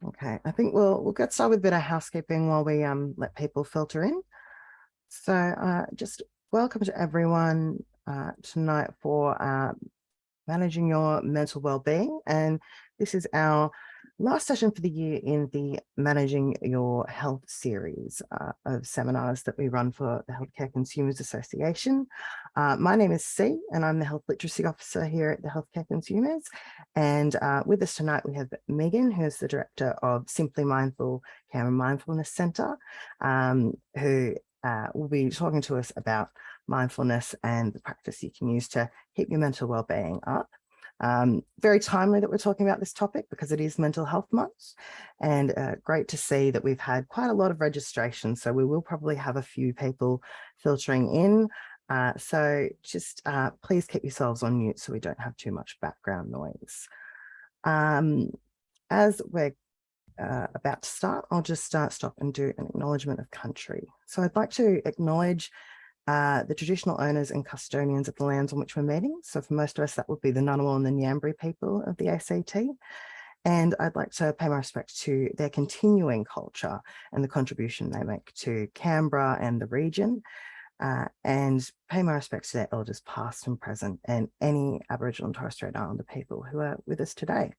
Okay, I think we'll get started with a bit of housekeeping while we let people filter in. So just welcome to everyone tonight for managing your mental well-being, and this is our last session for the year in the Managing Your Health series of seminars that we run for the Healthcare Consumers Association. My name is C, and I'm the Health Literacy Officer here at the Healthcare Consumers. And with us tonight, we have Megan, who's the Director of Simply Mindful Canberra Mindfulness Centre, who will be talking to us about mindfulness and the practice you can use to keep your mental well-being up. Very timely that we're talking about this topic because it is Mental Health Month, and great to see that we've had quite a lot of registration, so we will probably have a few people filtering in. So just please keep yourselves on mute so we don't have too much background noise. As we're about to start, I'll just stop and do an acknowledgement of country. So I'd like to acknowledge the traditional owners and custodians of the lands on which we're meeting. So for most of us, that would be the Ngunnawal and the Ngambri people of the ACT. And I'd like to pay my respect to their continuing culture and the contribution they make to Canberra and the region, and pay my respect to their elders past and present, and any Aboriginal and Torres Strait Islander people who are with us today.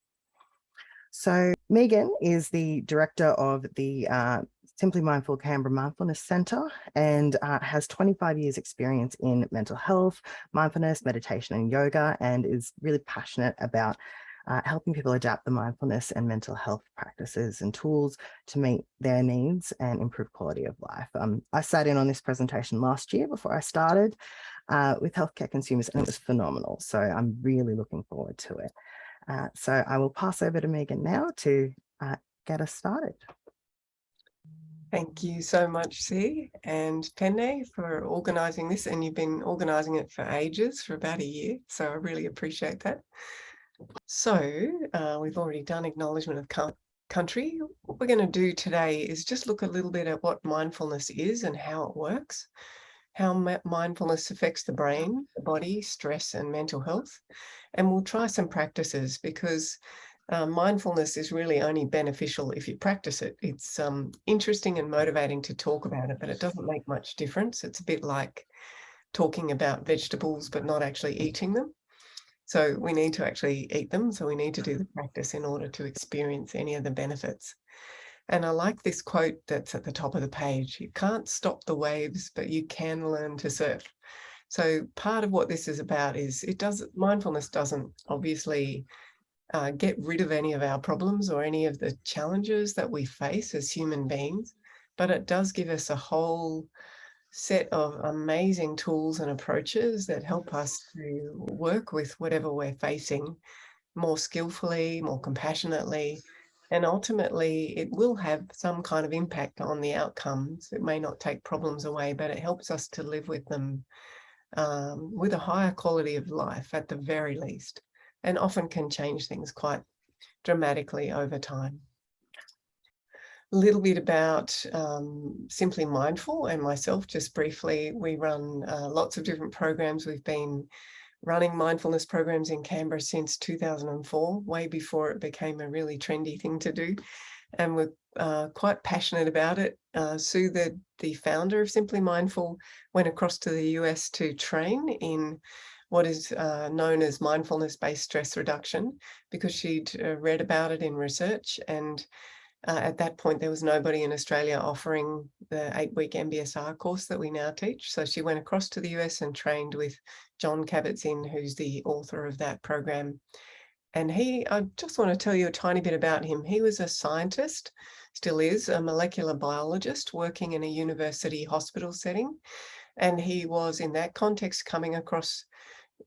So Megan is the Director of the Simply Mindful Canberra Mindfulness Centre, and has 25 years experience in mental health, mindfulness, meditation and yoga, and is really passionate about helping people adapt the mindfulness and mental health practices and tools to meet their needs and improve quality of life. I sat in on this presentation last year before I started with Healthcare Consumers, and it was phenomenal. So I'm really looking forward to it. So I will pass over to Megan now to get us started. Thank you so much, C and Penne, for organising this, and you've been organising it for ages, for about a year, so I really appreciate that. So we've already done Acknowledgement of Country. What we're going to do today is just look a little bit at what mindfulness is and how it works, how mindfulness affects the brain, the body, stress and mental health, and we'll try some practices because mindfulness is really only beneficial if you practice it. It's interesting and motivating to talk about it, but it doesn't make much difference. It's a bit like talking about vegetables but not actually eating them. So we need to actually eat them. So we need to do the practice in order to experience any of the benefits. And I like this quote that's at the top of the page. You can't stop the waves, but you can learn to surf. So part of what this is about is mindfulness doesn't obviously get rid of any of our problems or any of the challenges that we face as human beings, but it does give us a whole set of amazing tools and approaches that help us to work with whatever we're facing more skillfully, more compassionately, and ultimately it will have some kind of impact on the outcomes. It may not take problems away, but it helps us to live with them with a higher quality of life at the very least, and often can change things quite dramatically over time. A little bit about Simply Mindful and myself, just briefly. We run lots of different programs. We've been running mindfulness programs in Canberra since 2004, way before it became a really trendy thing to do. And we're quite passionate about it. Sue, the founder of Simply Mindful, went across to the US to train in what is known as mindfulness-based stress reduction because she'd read about it in research, and at that point there was nobody in Australia offering the 8-week MBSR course that we now teach. So she went across to the US and trained with John Kabat-Zinn, who's the author of that program. And I just want to tell you a tiny bit about him. He was a scientist, still is, a molecular biologist working in a university hospital setting. And he was in that context coming across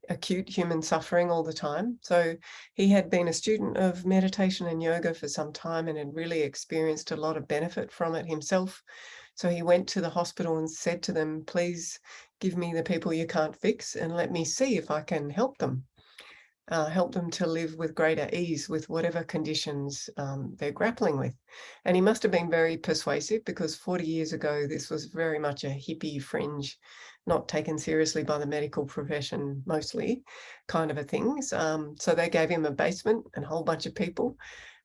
acute human suffering all the time. So he had been a student of meditation and yoga for some time and had really experienced a lot of benefit from it himself. So he went to the hospital and said to them, please give me the people you can't fix and let me see if I can help them to live with greater ease with whatever conditions they're grappling with. And he must have been very persuasive because 40 years ago, this was very much a hippie fringe, not taken seriously by the medical profession, mostly kind of a thing. So they gave him a basement and a whole bunch of people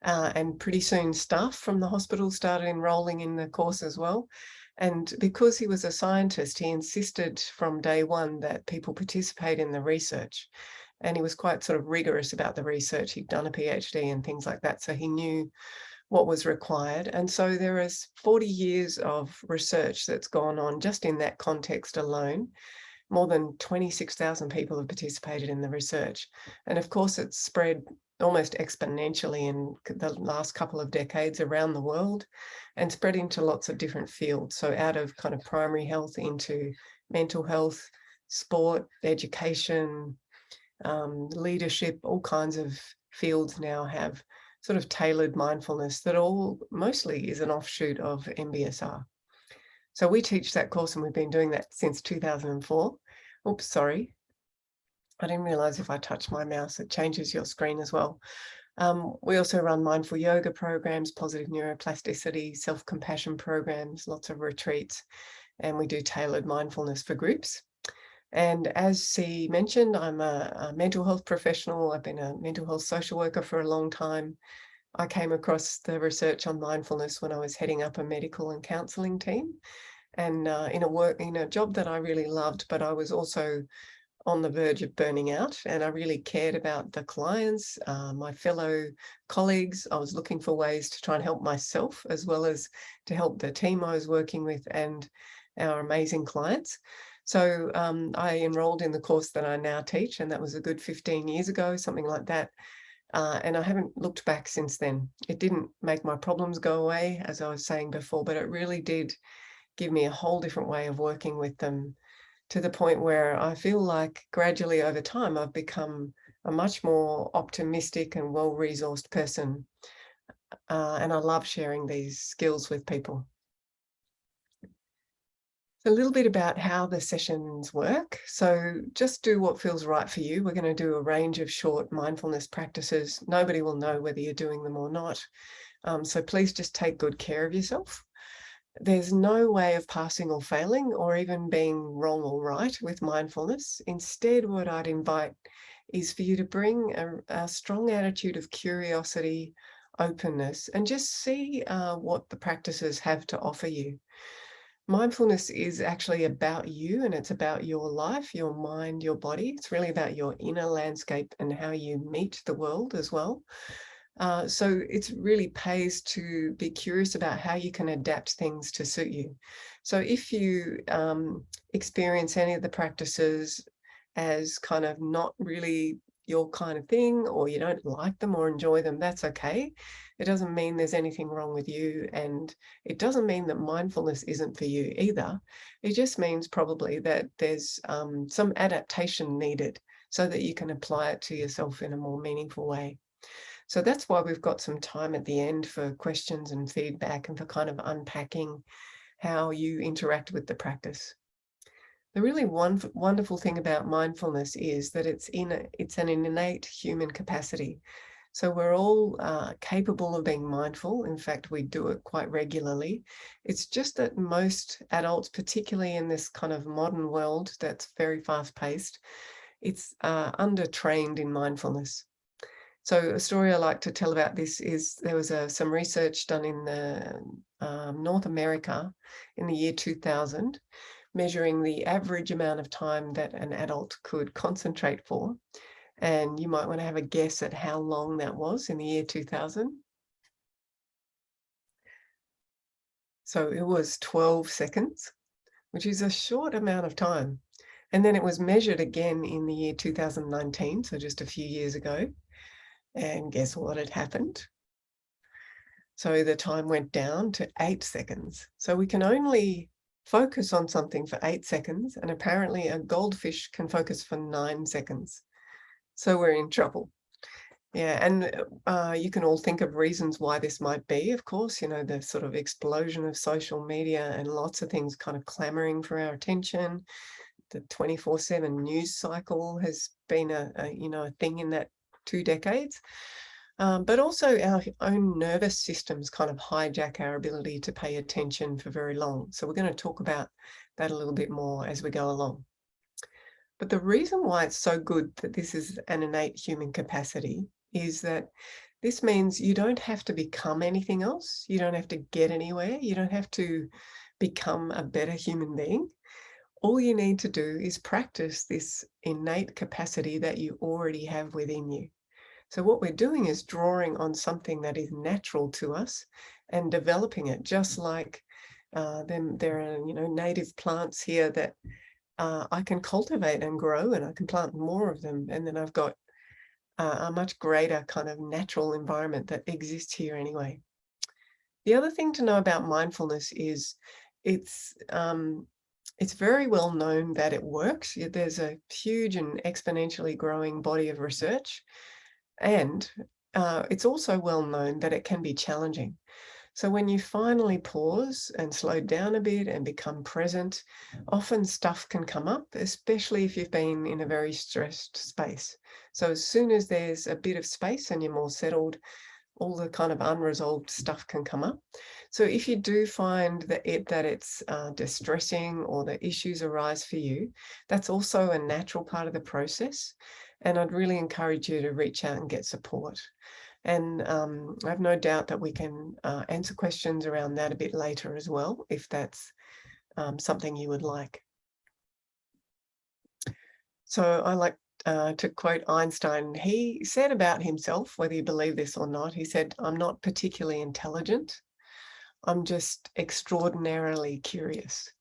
and pretty soon staff from the hospital started enrolling in the course as well. And because he was a scientist, he insisted from day one that people participate in the research. And he was quite sort of rigorous about the research. He'd done a PhD and things like that, so he knew what was required. And so there is 40 years of research that's gone on just in that context alone. More than 26,000 people have participated in the research. And of course, it's spread almost exponentially in the last couple of decades around the world and spread into lots of different fields. So out of kind of primary health into mental health, sport, education, leadership, all kinds of fields now have sort of tailored mindfulness that all mostly is an offshoot of MBSR. So we teach that course and we've been doing that since 2004. Oops, sorry. I didn't realize if I touch my mouse, it changes your screen as well. We also run mindful yoga programs, positive neuroplasticity, self-compassion programs, lots of retreats, and we do tailored mindfulness for groups. And as C mentioned, I'm a mental health professional. I've been a mental health social worker for a long time. I came across the research on mindfulness when I was heading up a medical and counselling team, and in a job that I really loved, but I was also on the verge of burning out, and I really cared about the clients, my fellow colleagues. I was looking for ways to try and help myself as well as to help the team I was working with and our amazing clients. So I enrolled in the course that I now teach, and that was a good 15 years ago, something like that. And I haven't looked back since then. It didn't make my problems go away, as I was saying before, but it really did give me a whole different way of working with them, to the point where I feel like gradually over time, I've become a much more optimistic and well-resourced person. And I love sharing these skills with people. A little bit about how the sessions work. So just do what feels right for you. We're going to do a range of short mindfulness practices. Nobody will know whether you're doing them or not. So please just take good care of yourself. There's no way of passing or failing or even being wrong or right with mindfulness. Instead, what I'd invite is for you to bring a strong attitude of curiosity, openness, and just see what the practices have to offer you. Mindfulness is actually about you, and it's about your life, your mind, your body. It's really about your inner landscape and how you meet the world as well. So it really pays to be curious about how you can adapt things to suit you. So if you experience any of the practices as kind of not really your kind of thing, or you don't like them or enjoy them, that's okay. It doesn't mean there's anything wrong with you, and it doesn't mean that mindfulness isn't for you either. It just means probably that there's some adaptation needed so that you can apply it to yourself in a more meaningful way. So that's why we've got some time at the end for questions and feedback and for kind of unpacking how you interact with the practice. The really wonderful thing about mindfulness is that it's an innate human capacity. So we're all capable of being mindful. In fact, we do it quite regularly. It's just that most adults, particularly in this kind of modern world that's very fast-paced, it's under-trained in mindfulness. So a story I like to tell about this is there was some research done in North America in the year 2000, measuring the average amount of time that an adult could concentrate for. And you might want to have a guess at how long that was in the year 2000. So it was 12 seconds, which is a short amount of time. And then it was measured again in the year 2019, so just a few years ago. And guess what had happened? So the time went down to 8 seconds. So we can only focus on something for 8 seconds, and apparently a goldfish can focus for 9 seconds. So we're in trouble. Yeah, and you can all think of reasons why this might be, of course, you know, the sort of explosion of social media and lots of things kind of clamoring for our attention. The 24/7 news cycle has been a thing in that 2 decades. But also our own nervous systems kind of hijack our ability to pay attention for very long. So we're going to talk about that a little bit more as we go along. But the reason why it's so good that this is an innate human capacity is that This means you don't have to become anything else. You don't have to get anywhere. You don't have to become a better human being. All you need to do is practice this innate capacity that you already have within you. So what we're doing is drawing on something that is natural to us and developing it, just like there are, native plants here that I can cultivate and grow, and I can plant more of them. And then I've got a much greater kind of natural environment that exists here anyway. The other thing to know about mindfulness is it's very well known that it works. There's a huge and exponentially growing body of research. And it's also well known that it can be challenging. So when you finally pause and slow down a bit and become present, often stuff can come up, especially if you've been in a very stressed space. So as soon as there's a bit of space and you're more settled, all the kind of unresolved stuff can come up. So if you do find that it's distressing or the issues arise for you, that's also a natural part of the process. And I'd really encourage you to reach out and get support. And I have no doubt that we can answer questions around that a bit later as well, if that's something you would like. So I like to quote Einstein. He said about himself, whether you believe this or not, he said, "I'm not particularly intelligent. I'm just extraordinarily curious."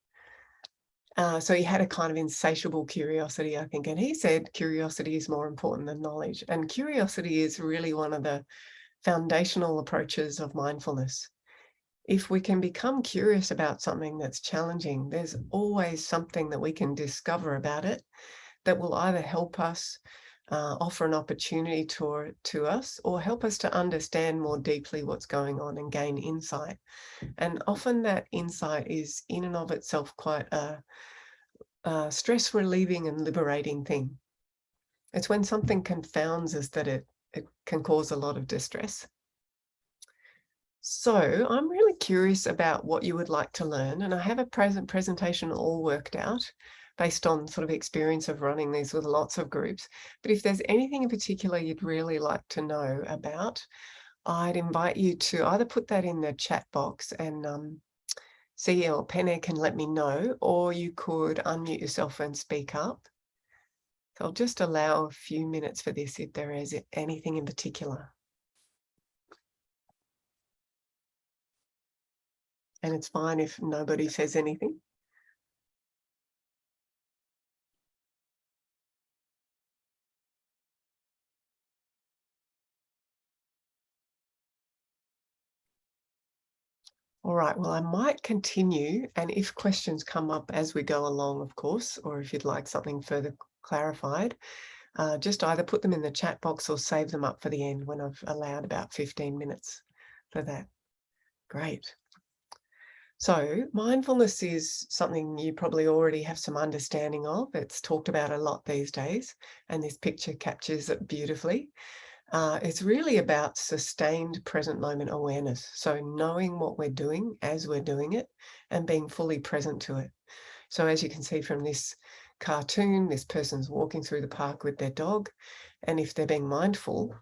So he had a kind of insatiable curiosity, I think. And he said curiosity is more important than knowledge. And curiosity is really one of the foundational approaches of mindfulness. If we can become curious about something that's challenging, there's always something that we can discover about it that will either help us offer an opportunity to us, or help us to understand more deeply what's going on and gain insight. And often that insight is in and of itself quite a stress relieving and liberating thing. It's when something confounds us that it can cause a lot of distress. So I'm really curious about what you would like to learn, and I have a presentation all worked out based on sort of experience of running these with lots of groups. But if there's anything in particular you'd really like to know about, I'd invite you to either put that in the chat box and see, or Penne can let me know, or you could unmute yourself and speak up. So I'll just allow a few minutes for this if there is anything in particular. And it's fine if nobody says anything. All right, well, I might continue, and if questions come up as we go along, of course, or if you'd like something further clarified, just either put them in the chat box or save them up for the end when I've allowed about 15 minutes for that. Great. So mindfulness is something you probably already have some understanding of. It's talked about a lot these days, and this picture captures it beautifully. It's really about sustained present moment awareness. So knowing what we're doing as we're doing it and being fully present to it. So as you can see from this cartoon, this person's walking through the park with their dog. And if they're being mindful,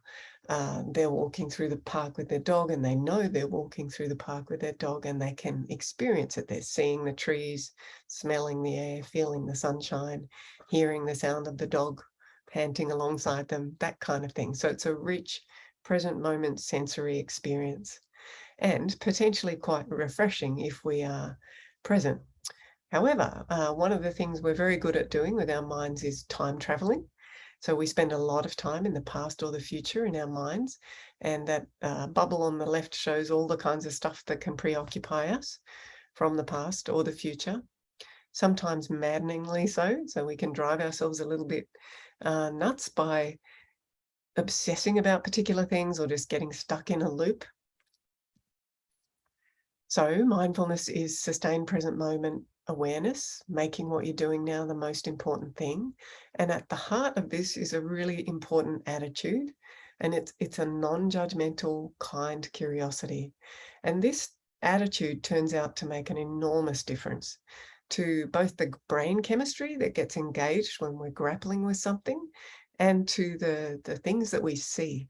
they're walking through the park with their dog, and they know they're walking through the park with their dog, and they can experience it. They're seeing the trees, smelling the air, feeling the sunshine, hearing the sound of the dog panting alongside them, that kind of thing. So it's a rich present moment sensory experience, and potentially quite refreshing if we are present. However, one of the things we're very good at doing with our minds is time traveling. So we spend a lot of time in the past or the future in our minds, and that bubble on the left shows all the kinds of stuff that can preoccupy us from the past or the future, sometimes maddeningly so. So we can drive ourselves a little bit nuts by obsessing about particular things or just getting stuck in a loop. So mindfulness is sustained present moment awareness, making what you're doing now the most important thing. And at the heart of this is a really important attitude, and it's a non-judgmental, kind curiosity. And this attitude turns out to make an enormous difference to both the brain chemistry that gets engaged when we're grappling with something, and to the things that we see.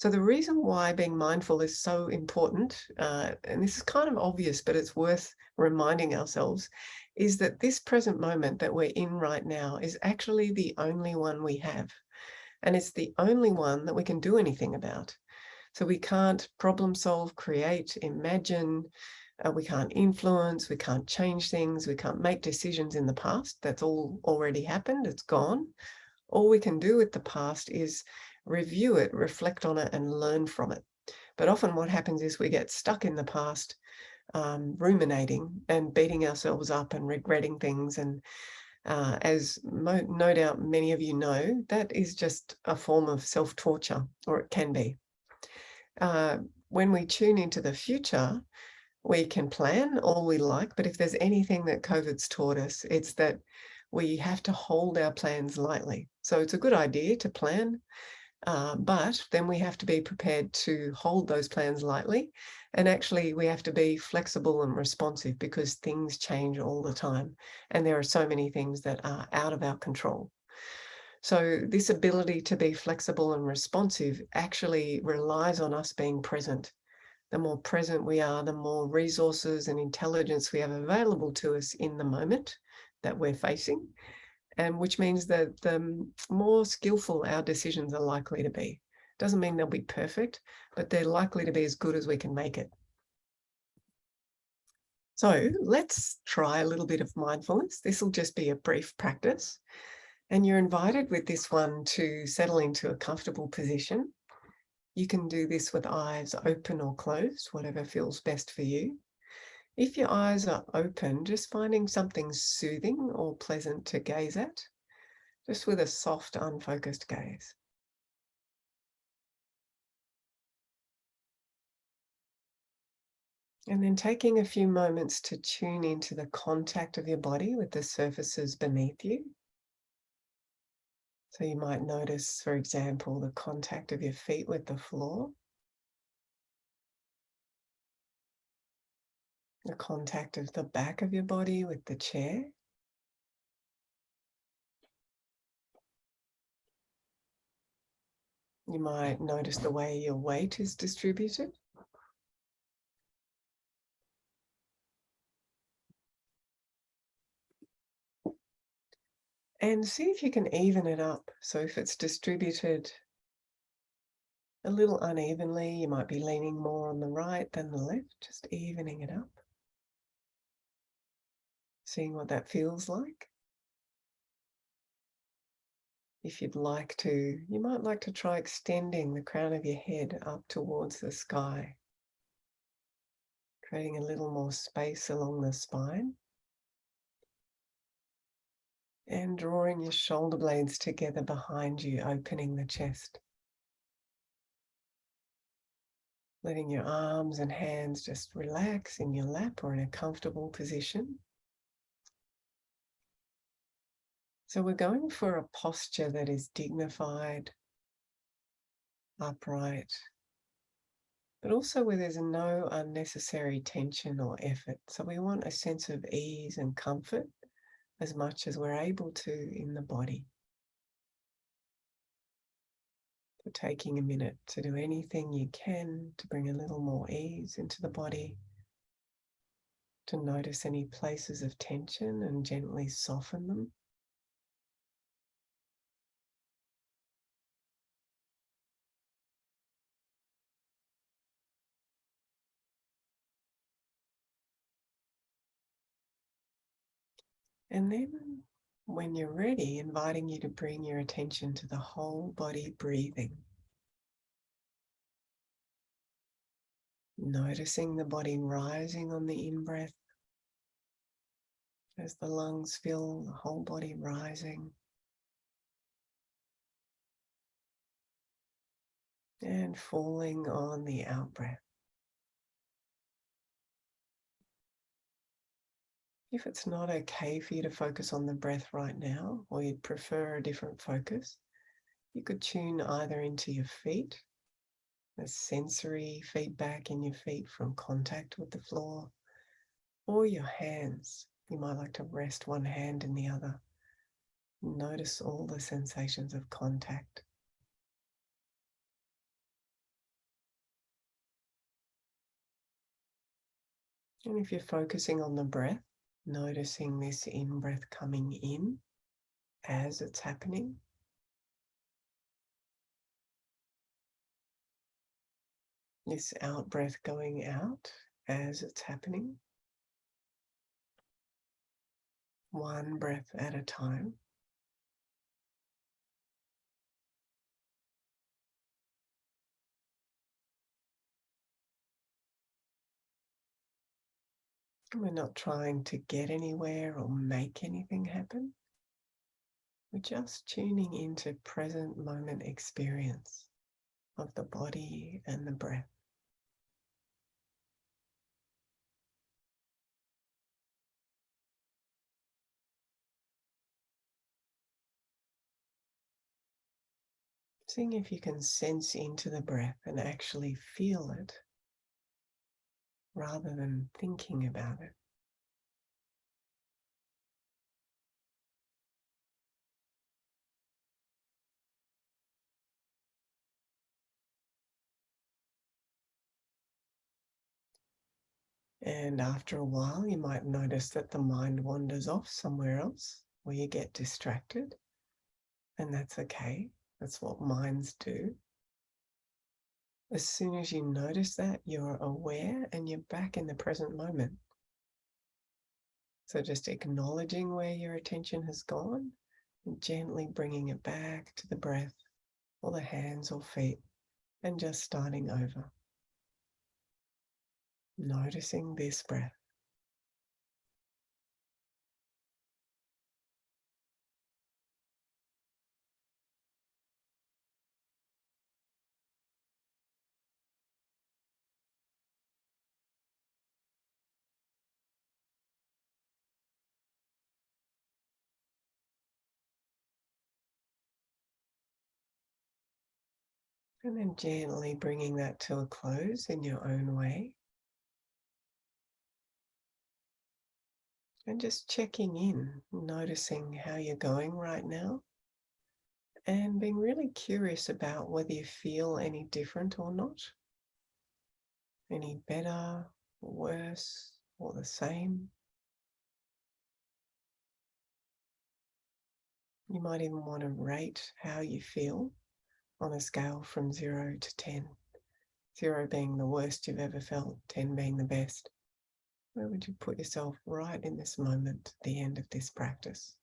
So the reason why being mindful is so important, and this is kind of obvious, but it's worth reminding ourselves, is that this present moment that we're in right now is actually the only one we have. And it's the only one that we can do anything about. So we can't problem solve, create, imagine, we can't influence, we can't change things, we can't make decisions in the past. That's all already happened, it's gone. All we can do with the past is review it, reflect on it, and learn from it. But often what happens is we get stuck in the past, ruminating and beating ourselves up and regretting things. And as no doubt many of you know, that is just a form of self-torture, or it can be. When we tune into the future, we can plan all we like, but if there's anything that COVID's taught us, it's that we have to hold our plans lightly. So it's a good idea to plan, but then we have to be prepared to hold those plans lightly. And actually, we have to be flexible and responsive because things change all the time. And there are so many things that are out of our control. So this ability to be flexible and responsive actually relies on us being present. The more present we are, the more resources and intelligence we have available to us in the moment that we're facing, and which means that the more skillful our decisions are likely to be. Doesn't mean they'll be perfect, but they're likely to be as good as we can make it. So let's try a little bit of mindfulness. This will just be a brief practice. And you're invited with this one to settle into a comfortable position. You can do this with eyes open or closed, whatever feels best for you. If your eyes are open, just finding something soothing or pleasant to gaze at, just with a soft, unfocused gaze. And then taking a few moments to tune into the contact of your body with the surfaces beneath you. So you might notice, for example, the contact of your feet with the floor, the contact of the back of your body with the chair, you might notice the way your weight is distributed. And see if you can even it up. So if it's distributed a little unevenly, you might be leaning more on the right than the left, just evening it up. Seeing what that feels like. If you'd like to, you might like to try extending the crown of your head up towards the sky, creating a little more space along the spine. And drawing your shoulder blades together behind you, opening the chest. Letting your arms and hands just relax in your lap or in a comfortable position. So we're going for a posture that is dignified, upright, but also where there's no unnecessary tension or effort. So we want a sense of ease and comfort as much as we're able to in the body. So taking a minute to do anything you can to bring a little more ease into the body, to notice any places of tension and gently soften them. And then when you're ready, inviting you to bring your attention to the whole body breathing. Noticing the body rising on the in-breath. As the lungs fill, the whole body rising. And falling on the out-breath. If it's not okay for you to focus on the breath right now, or you'd prefer a different focus, you could tune either into your feet, the sensory feedback in your feet from contact with the floor, or your hands. You might like to rest one hand in the other. Notice all the sensations of contact. And if you're focusing on the breath, noticing this in-breath coming in as it's happening. This out-breath going out as it's happening. One breath at a time. We're not trying to get anywhere or make anything happen. We're just tuning into present moment experience of the body and the breath. Seeing if you can sense into the breath and actually feel it rather than thinking about it. And after a while, you might notice that the mind wanders off somewhere else or you get distracted. And that's okay. That's what minds do. As soon as you notice that, you're aware and you're back in the present moment. So just acknowledging where your attention has gone and gently bringing it back to the breath or the hands or feet and just starting over. Noticing this breath. And then gently bringing that to a close in your own way. And just checking in, noticing how you're going right now. And being really curious about whether you feel any different or not. Any better or worse or the same. You might even want to rate how you feel on a scale from 0 to 10. 0 being the worst you've ever felt, 10 being the best. Where would you put yourself right in this moment at the end of this practice?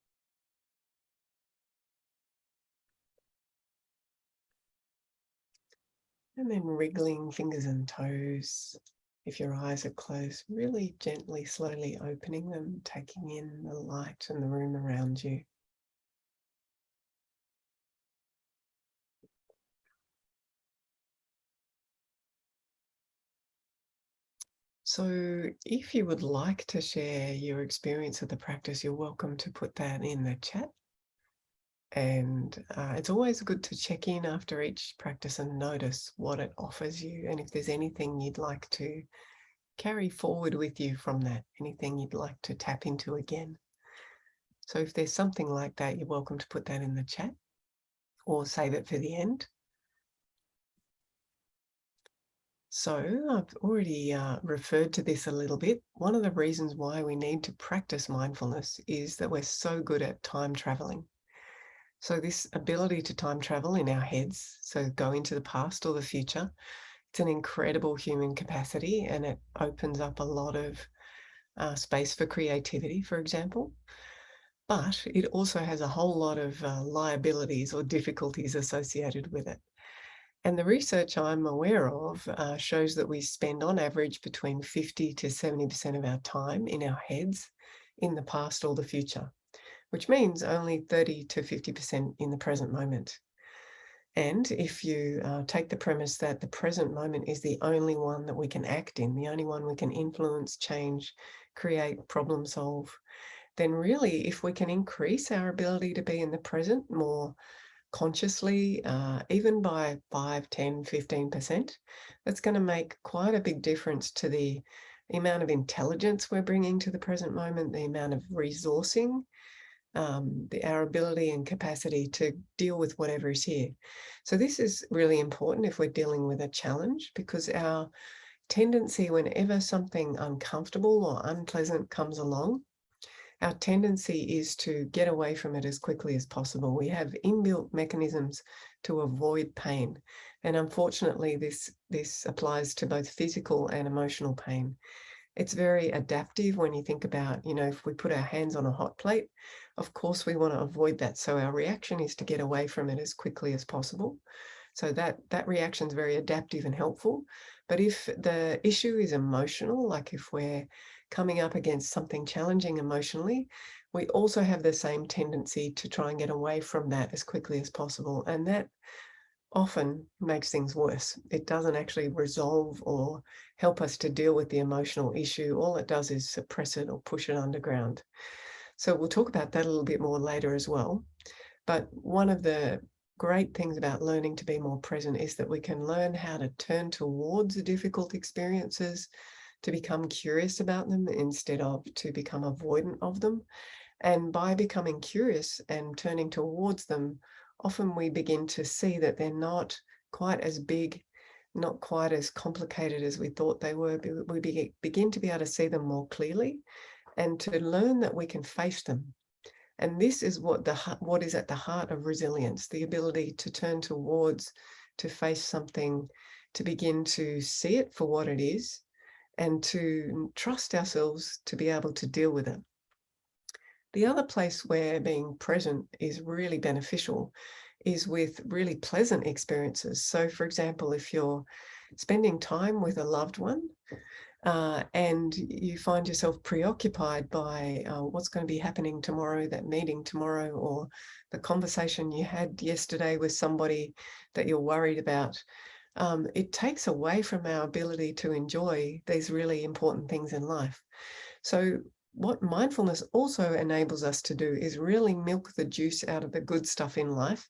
And then wriggling fingers and toes. If your eyes are closed, really gently, slowly opening them, taking in the light and the room around you. So if you would like to share your experience of the practice, you're welcome to put that in the chat. And it's always good to check in after each practice and notice what it offers you. And if there's anything you'd like to carry forward with you from that, anything you'd like to tap into again. So if there's something like that, you're welcome to put that in the chat or save it for the end. So I've already referred to this a little bit. One of the reasons why we need to practice mindfulness is that we're so good at time traveling. So this ability to time travel in our heads, so go into the past or the future, it's an incredible human capacity and it opens up a lot of space for creativity, for example. But it also has a whole lot of liabilities or difficulties associated with it. And the research I'm aware of shows that we spend on average between 50 to 70% of our time in our heads in the past or the future, which means only 30 to 50% in the present moment. And if you take the premise that the present moment is the only one that we can act in, the only one we can influence, change, create, problem solve, then really if we can increase our ability to be in the present more consciously, even by 5, 10, 15%, that's going to make quite a big difference to the amount of intelligence we're bringing to the present moment, the amount of resourcing, our ability and capacity to deal with whatever is here. So this is really important if we're dealing with a challenge, because our tendency, whenever something uncomfortable or unpleasant comes along, our tendency is to get away from it as quickly as possible. We have inbuilt mechanisms to avoid pain. And unfortunately, this applies to both physical and emotional pain. It's very adaptive when you think about, if we put our hands on a hot plate, of course we want to avoid that. So our reaction is to get away from it as quickly as possible. So that reaction is very adaptive and helpful. But if the issue is emotional, like if we're coming up against something challenging emotionally, we also have the same tendency to try and get away from that as quickly as possible. And that often makes things worse. It doesn't actually resolve or help us to deal with the emotional issue. All it does is suppress it or push it underground. So we'll talk about that a little bit more later as well. But one of the great things about learning to be more present is that we can learn how to turn towards the difficult experiences, to become curious about them instead of to become avoidant of them. And by becoming curious and turning towards them, often we begin to see that they're not quite as big, not quite as complicated as we thought they were. We begin to be able to see them more clearly and to learn that we can face them. And this is what is at the heart of resilience, the ability to turn towards, to face something, to begin to see it for what it is, and to trust ourselves to be able to deal with it. The other place where being present is really beneficial is with really pleasant experiences. So, for example, if you're spending time with a loved one, and you find yourself preoccupied by what's going to be happening tomorrow, that meeting tomorrow, or the conversation you had yesterday with somebody that you're worried about, it takes away from our ability to enjoy these really important things in life. So what mindfulness also enables us to do is really milk the juice out of the good stuff in life,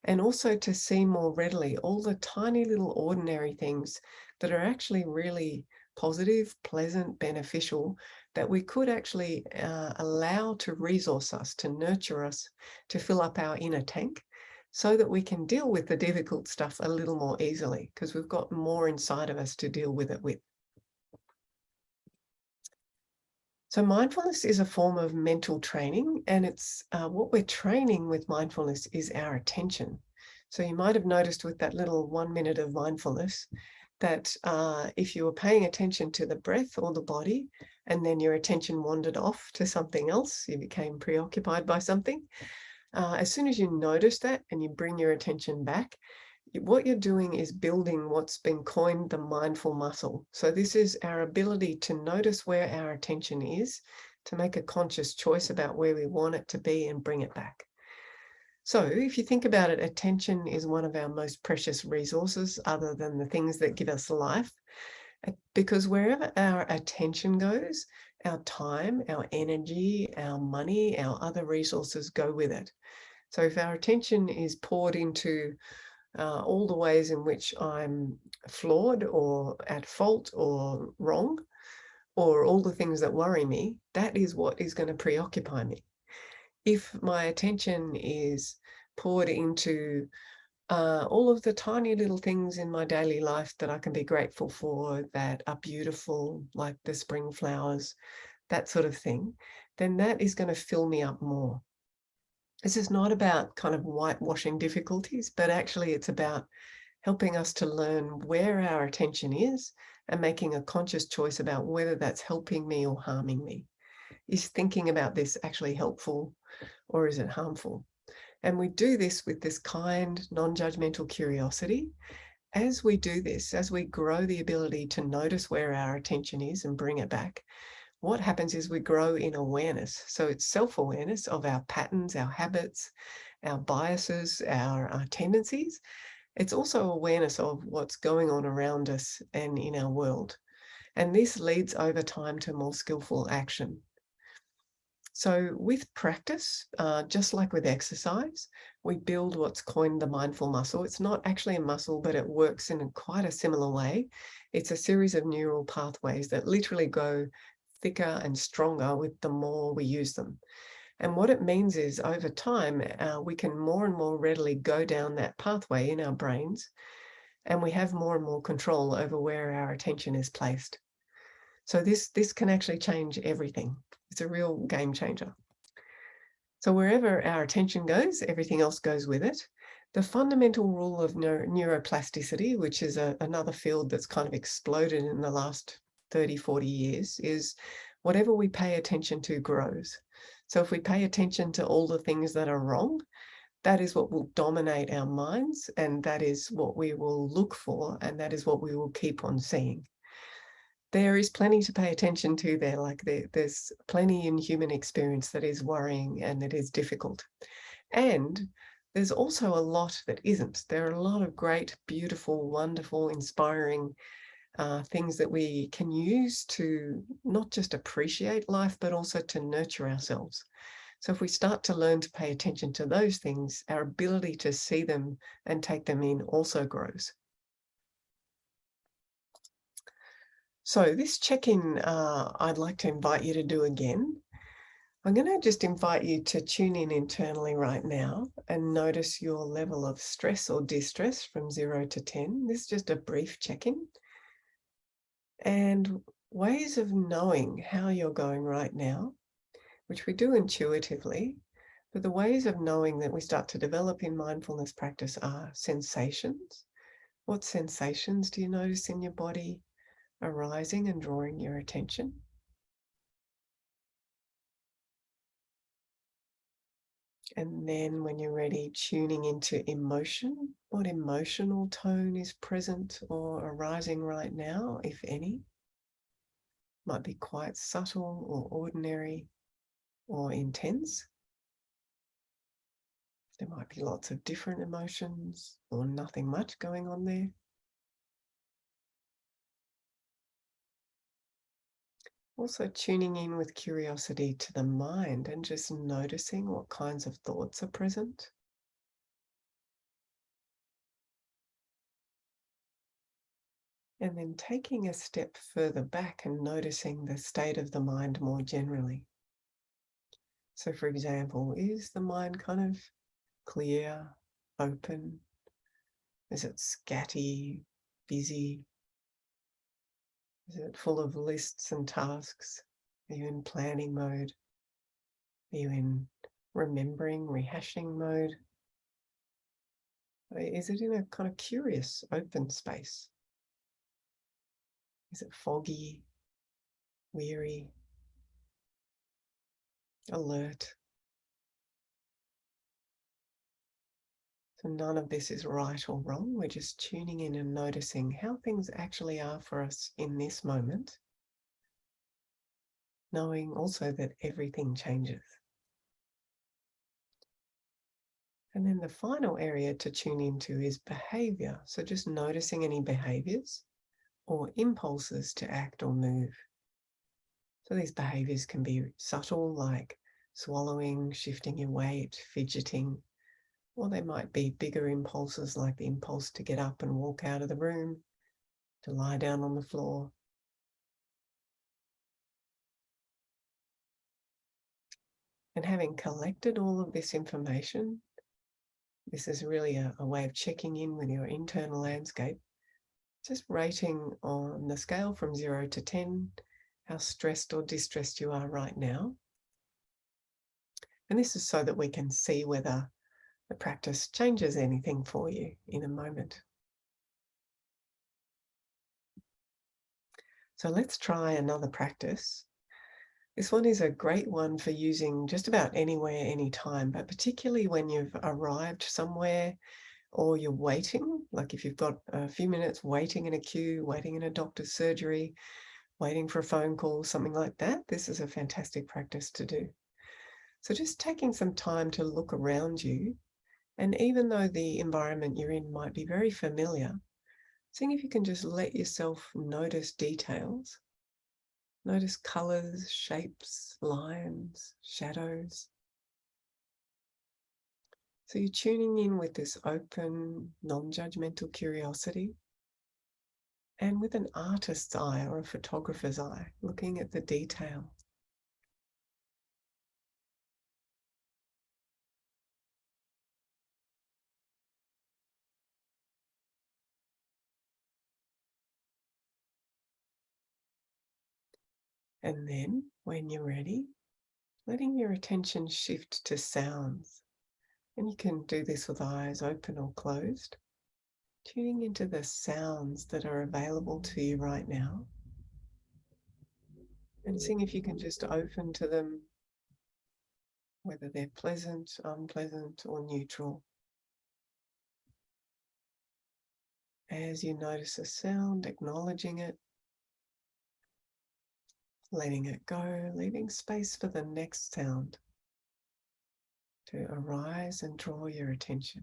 and also to see more readily all the tiny little ordinary things that are actually really positive, pleasant, beneficial, that we could actually allow to resource us, to nurture us, to fill up our inner tank, so that we can deal with the difficult stuff a little more easily, because we've got more inside of us to deal with it with. So mindfulness is a form of mental training, and it's what we're training with mindfulness is our attention. So you might have noticed with that little 1 minute of mindfulness that if you were paying attention to the breath or the body, and then your attention wandered off to something else, you became preoccupied by something, as soon as you notice that and you bring your attention back, what you're doing is building what's been coined the mindful muscle. So this is our ability to notice where our attention is, to make a conscious choice about where we want it to be and bring it back. So if you think about it, attention is one of our most precious resources other than the things that give us life, because wherever our attention goes, our time, our energy, our money, our other resources go with it. So if our attention is poured into all the ways in which I'm flawed or at fault or wrong, or all the things that worry me, that is what is going to preoccupy me. If my attention is poured into all of the tiny little things in my daily life that I can be grateful for, that are beautiful, like the spring flowers, that sort of thing, then that is going to fill me up more. This is not about kind of whitewashing difficulties, but actually it's about helping us to learn where our attention is and making a conscious choice about whether that's helping me or harming me. Is thinking about this actually helpful, or is it harmful? And we do this with this kind, non-judgmental curiosity. As we do this, as we grow the ability to notice where our attention is and bring it back, what happens is we grow in awareness. So it's self-awareness of our patterns, our habits, our biases, our tendencies. It's also awareness of what's going on around us and in our world. And this leads over time to more skillful action. So with practice, just like with exercise, we build what's coined the mindful muscle. It's not actually a muscle, but it works in quite a similar way. It's a series of neural pathways that literally go thicker and stronger with the more we use them. And what it means is over time, we can more and more readily go down that pathway in our brains and we have more and more control over where our attention is placed. So this can actually change everything. It's a real game changer. So wherever our attention goes, everything else goes with it. The fundamental rule of neuroplasticity, which is another field that's kind of exploded in the last 30, 40 years, is whatever we pay attention to grows. So if we pay attention to all the things that are wrong, that is what will dominate our minds, and that is what we will look for, and that is what we will keep on seeing. There is plenty to pay attention to there. Like there's plenty in human experience that is worrying and that is difficult. And there's also a lot that isn't. There are a lot of great, beautiful, wonderful, inspiring things that we can use to not just appreciate life, but also to nurture ourselves. So if we start to learn to pay attention to those things, our ability to see them and take them in also grows. So this check-in, I'd like to invite you to do again. I'm going to just invite you to tune in internally right now and notice your level of stress or distress from 0 to 10. This is just a brief check-in. And ways of knowing how you're going right now, which we do intuitively, but the ways of knowing that we start to develop in mindfulness practice are sensations. What sensations do you notice in your body arising and drawing your attention? And then when you're ready, tuning into emotion. What emotional tone is present or arising right now, if any? Might be quite subtle or ordinary or intense. There might be lots of different emotions or nothing much going on there. Also tuning in with curiosity to the mind and just noticing what kinds of thoughts are present. And then taking a step further back and noticing the state of the mind more generally. So for example, is the mind kind of clear, open? Is it scatty, busy? Is it full of lists and tasks? Are you in planning mode? Are you in remembering, rehashing mode? Is it in a kind of curious, open space? Is it foggy, weary, alert? So none of this is right or wrong. We're just tuning in and noticing how things actually are for us in this moment, knowing also that everything changes. And then the final area to tune into is behavior. So just noticing any behaviors or impulses to act or move. So these behaviors can be subtle, like swallowing, shifting your weight, fidgeting, or they might be bigger impulses like the impulse to get up and walk out of the room, to lie down on the floor. And having collected all of this information, this is really a way of checking in with your internal landscape, just rating on the scale from 0 to 10, how stressed or distressed you are right now. And this is so that we can see whether the practice changes anything for you in a moment. So let's try another practice. This one is a great one for using just about anywhere, anytime, but particularly when you've arrived somewhere or you're waiting, like if you've got a few minutes waiting in a queue, waiting in a doctor's surgery, waiting for a phone call, something like that. This is a fantastic practice to do. So just taking some time to look around you, and even though the environment you're in might be very familiar, seeing if you can just let yourself notice details. Notice colors, shapes, lines, shadows. So you're tuning in with this open, non-judgmental curiosity, and with an artist's eye or a photographer's eye, looking at the detail. And then, when you're ready, letting your attention shift to sounds. And you can do this with eyes open or closed, tuning into the sounds that are available to you right now. And seeing if you can just open to them, whether they're pleasant, unpleasant, or neutral. As you notice a sound, acknowledging it, letting it go, leaving space for the next sound to arise and draw your attention.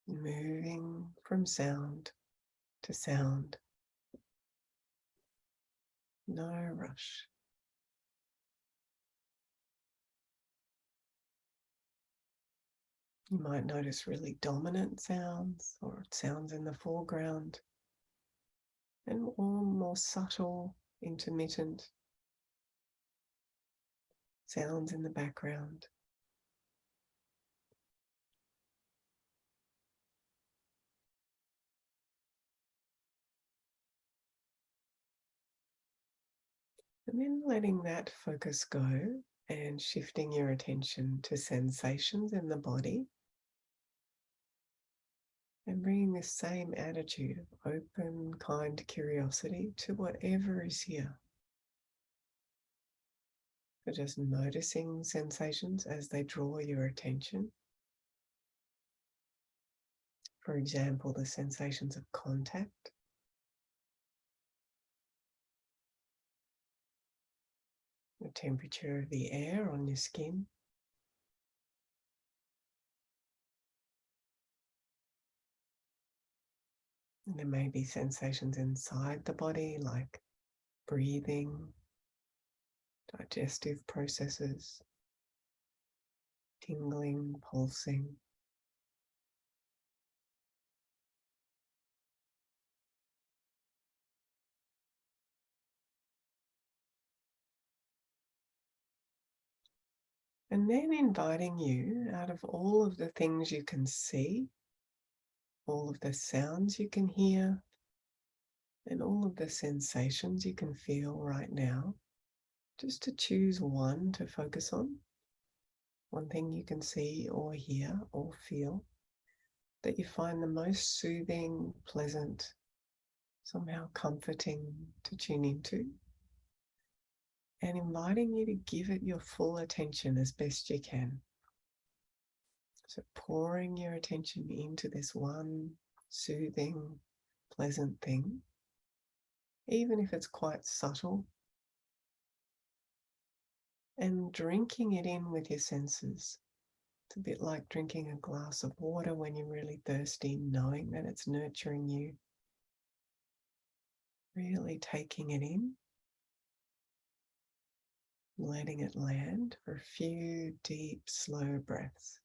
Moving from sound to sound. No rush. You might notice really dominant sounds or sounds in the foreground, and all more subtle, intermittent sounds in the background. And then letting that focus go and shifting your attention to sensations in the body. And bringing this same attitude of open, kind curiosity to whatever is here. So just noticing sensations as they draw your attention. For example, the sensations of contact. The temperature of the air on your skin. And there may be sensations inside the body like breathing, digestive processes, tingling, pulsing. And then inviting you, out of all of the things you can see, all of the sounds you can hear, and all of the sensations you can feel right now, just to choose one to focus on, one thing you can see or hear or feel that you find the most soothing, pleasant, somehow comforting to tune into, and inviting you to give it your full attention as best you can. So pouring your attention into this one soothing, pleasant thing, even if it's quite subtle, and drinking it in with your senses. It's a bit like drinking a glass of water when you're really thirsty, knowing that it's nurturing you. Really taking it in, letting it land for a few deep, slow breaths.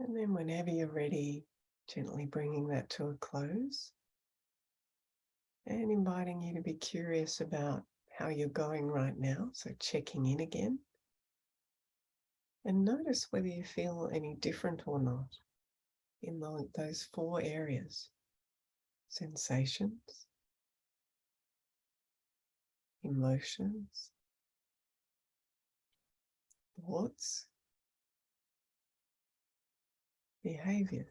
And then whenever you're ready, gently bringing that to a close and inviting you to be curious about how you're going right now. So checking in again. And notice whether you feel any different or not in those 4 areas: sensations, emotions, thoughts, behaviors.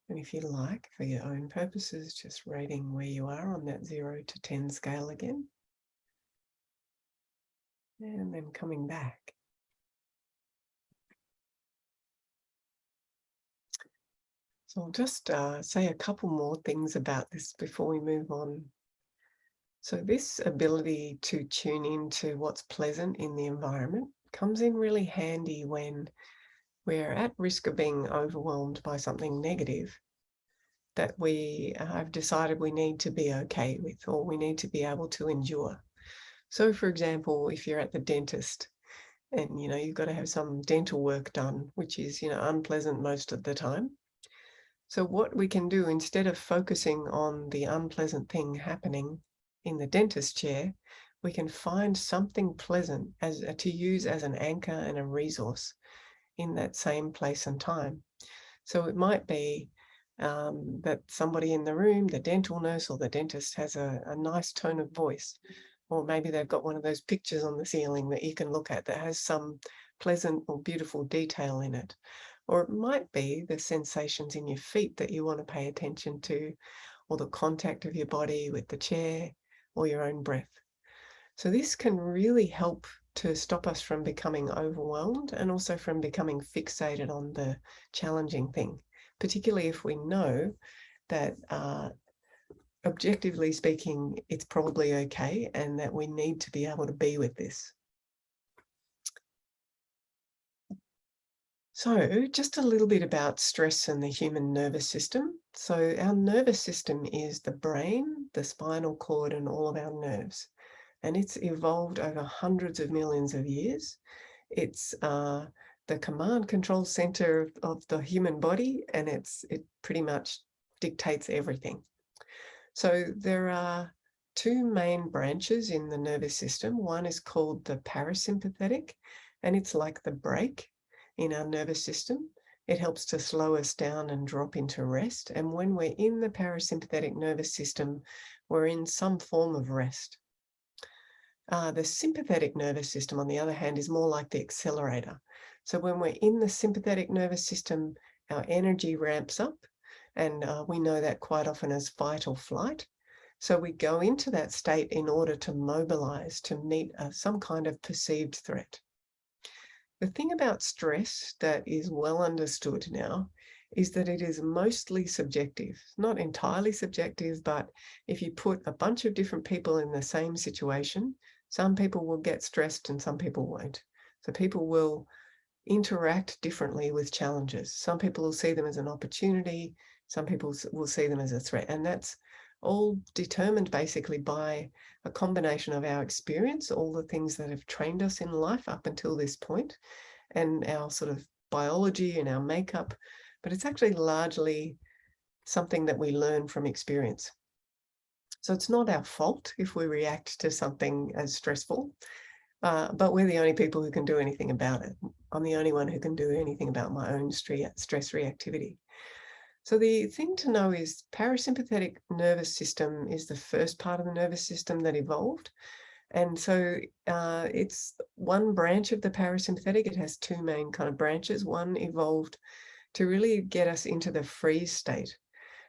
And if you like, for your own purposes, just rating where you are on that 0 to 10 scale again. And then coming back. So I'll just say a couple more things about this before we move on. So this ability to tune into what's pleasant in the environment comes in really handy when we're at risk of being overwhelmed by something negative that we have decided we need to be okay with, or we need to be able to endure. So for example, if you're at the dentist and you've got to have some dental work done, which is unpleasant most of the time. So what we can do, instead of focusing on the unpleasant thing happening in the dentist chair, we can find something pleasant to use as an anchor and a resource in that same place and time. So it might be that somebody in the room, the dental nurse or the dentist, has a nice tone of voice, or maybe they've got one of those pictures on the ceiling that you can look at that has some pleasant or beautiful detail in it. Or it might be the sensations in your feet that you want to pay attention to, or the contact of your body with the chair or your own breath. So this can really help to stop us from becoming overwhelmed and also from becoming fixated on the challenging thing, particularly if we know that objectively speaking, it's probably okay and that we need to be able to be with this. So just a little bit about stress and the human nervous system. So our nervous system is the brain, the spinal cord, and all of our nerves. And it's evolved over hundreds of millions of years. It's the command control center of the human body, and it pretty much dictates everything. So there are two main branches in the nervous system. One is called the parasympathetic, and it's like the brake in our nervous system. It helps to slow us down and drop into rest. And when we're in the parasympathetic nervous system, we're in some form of rest. The sympathetic nervous system, on the other hand, is more like the accelerator. So when we're in the sympathetic nervous system, our energy ramps up, and we know that quite often as fight or flight. So we go into that state in order to mobilize to meet some kind of perceived threat. The thing about stress that is well understood now is that it is mostly subjective, not entirely subjective, but if you put a bunch of different people in the same situation, some people will get stressed and some people won't. So people will interact differently with challenges. Some people will see them as an opportunity, some people will see them as a threat, and that's all determined basically by a combination of our experience, all the things that have trained us in life up until this point, and our sort of biology and our makeup, but it's actually largely something that we learn from experience. So it's not our fault if we react to something as stressful, but we're the only people who can do anything about it. I'm the only one who can do anything about my own stress reactivity. So the thing to know is parasympathetic nervous system is the first part of the nervous system that evolved. And so it's one branch of the parasympathetic. It has two main kind of branches. One evolved to really get us into the freeze state.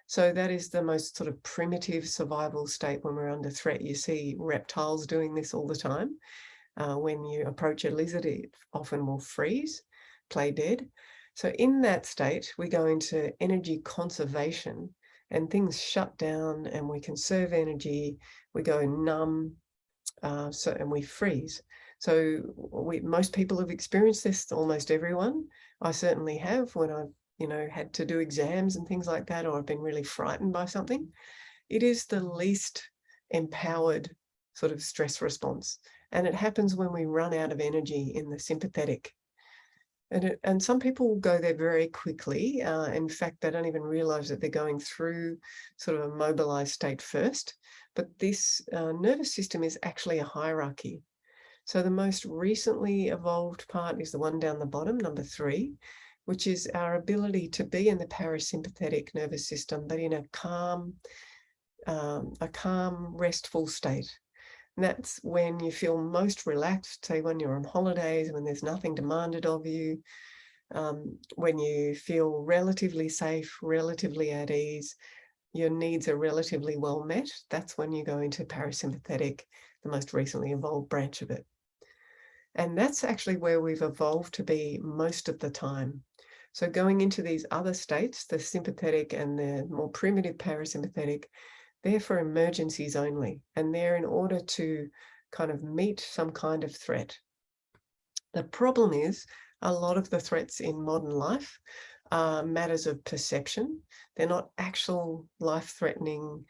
So that is the most sort of primitive survival state when we're under threat. You see reptiles doing this all the time. When you approach a lizard, it often will freeze, play dead. So in that state, we go into energy conservation and things shut down and we conserve energy. We go numb, and we freeze. So most people have experienced this, almost everyone. I certainly have when I've had to do exams and things like that, or I've been really frightened by something. It is the least empowered sort of stress response. And it happens when we run out of energy in the sympathetic. And some people will go there very quickly. In fact, they don't even realize that they're going through sort of a mobilized state first. But this nervous system is actually a hierarchy. So the most recently evolved part is the one down the bottom, number 3, which is our ability to be in the parasympathetic nervous system, but in a calm, restful state. And that's when you feel most relaxed, say when you're on holidays, when there's nothing demanded of you, when you feel relatively safe, relatively at ease, your needs are relatively well met. That's when you go into parasympathetic, the most recently evolved branch of it. And that's actually where we've evolved to be most of the time. So going into these other states, the sympathetic and the more primitive parasympathetic, they're for emergencies only, and they're in order to kind of meet some kind of threat. The problem is a lot of the threats in modern life are matters of perception. They're not actual life-threatening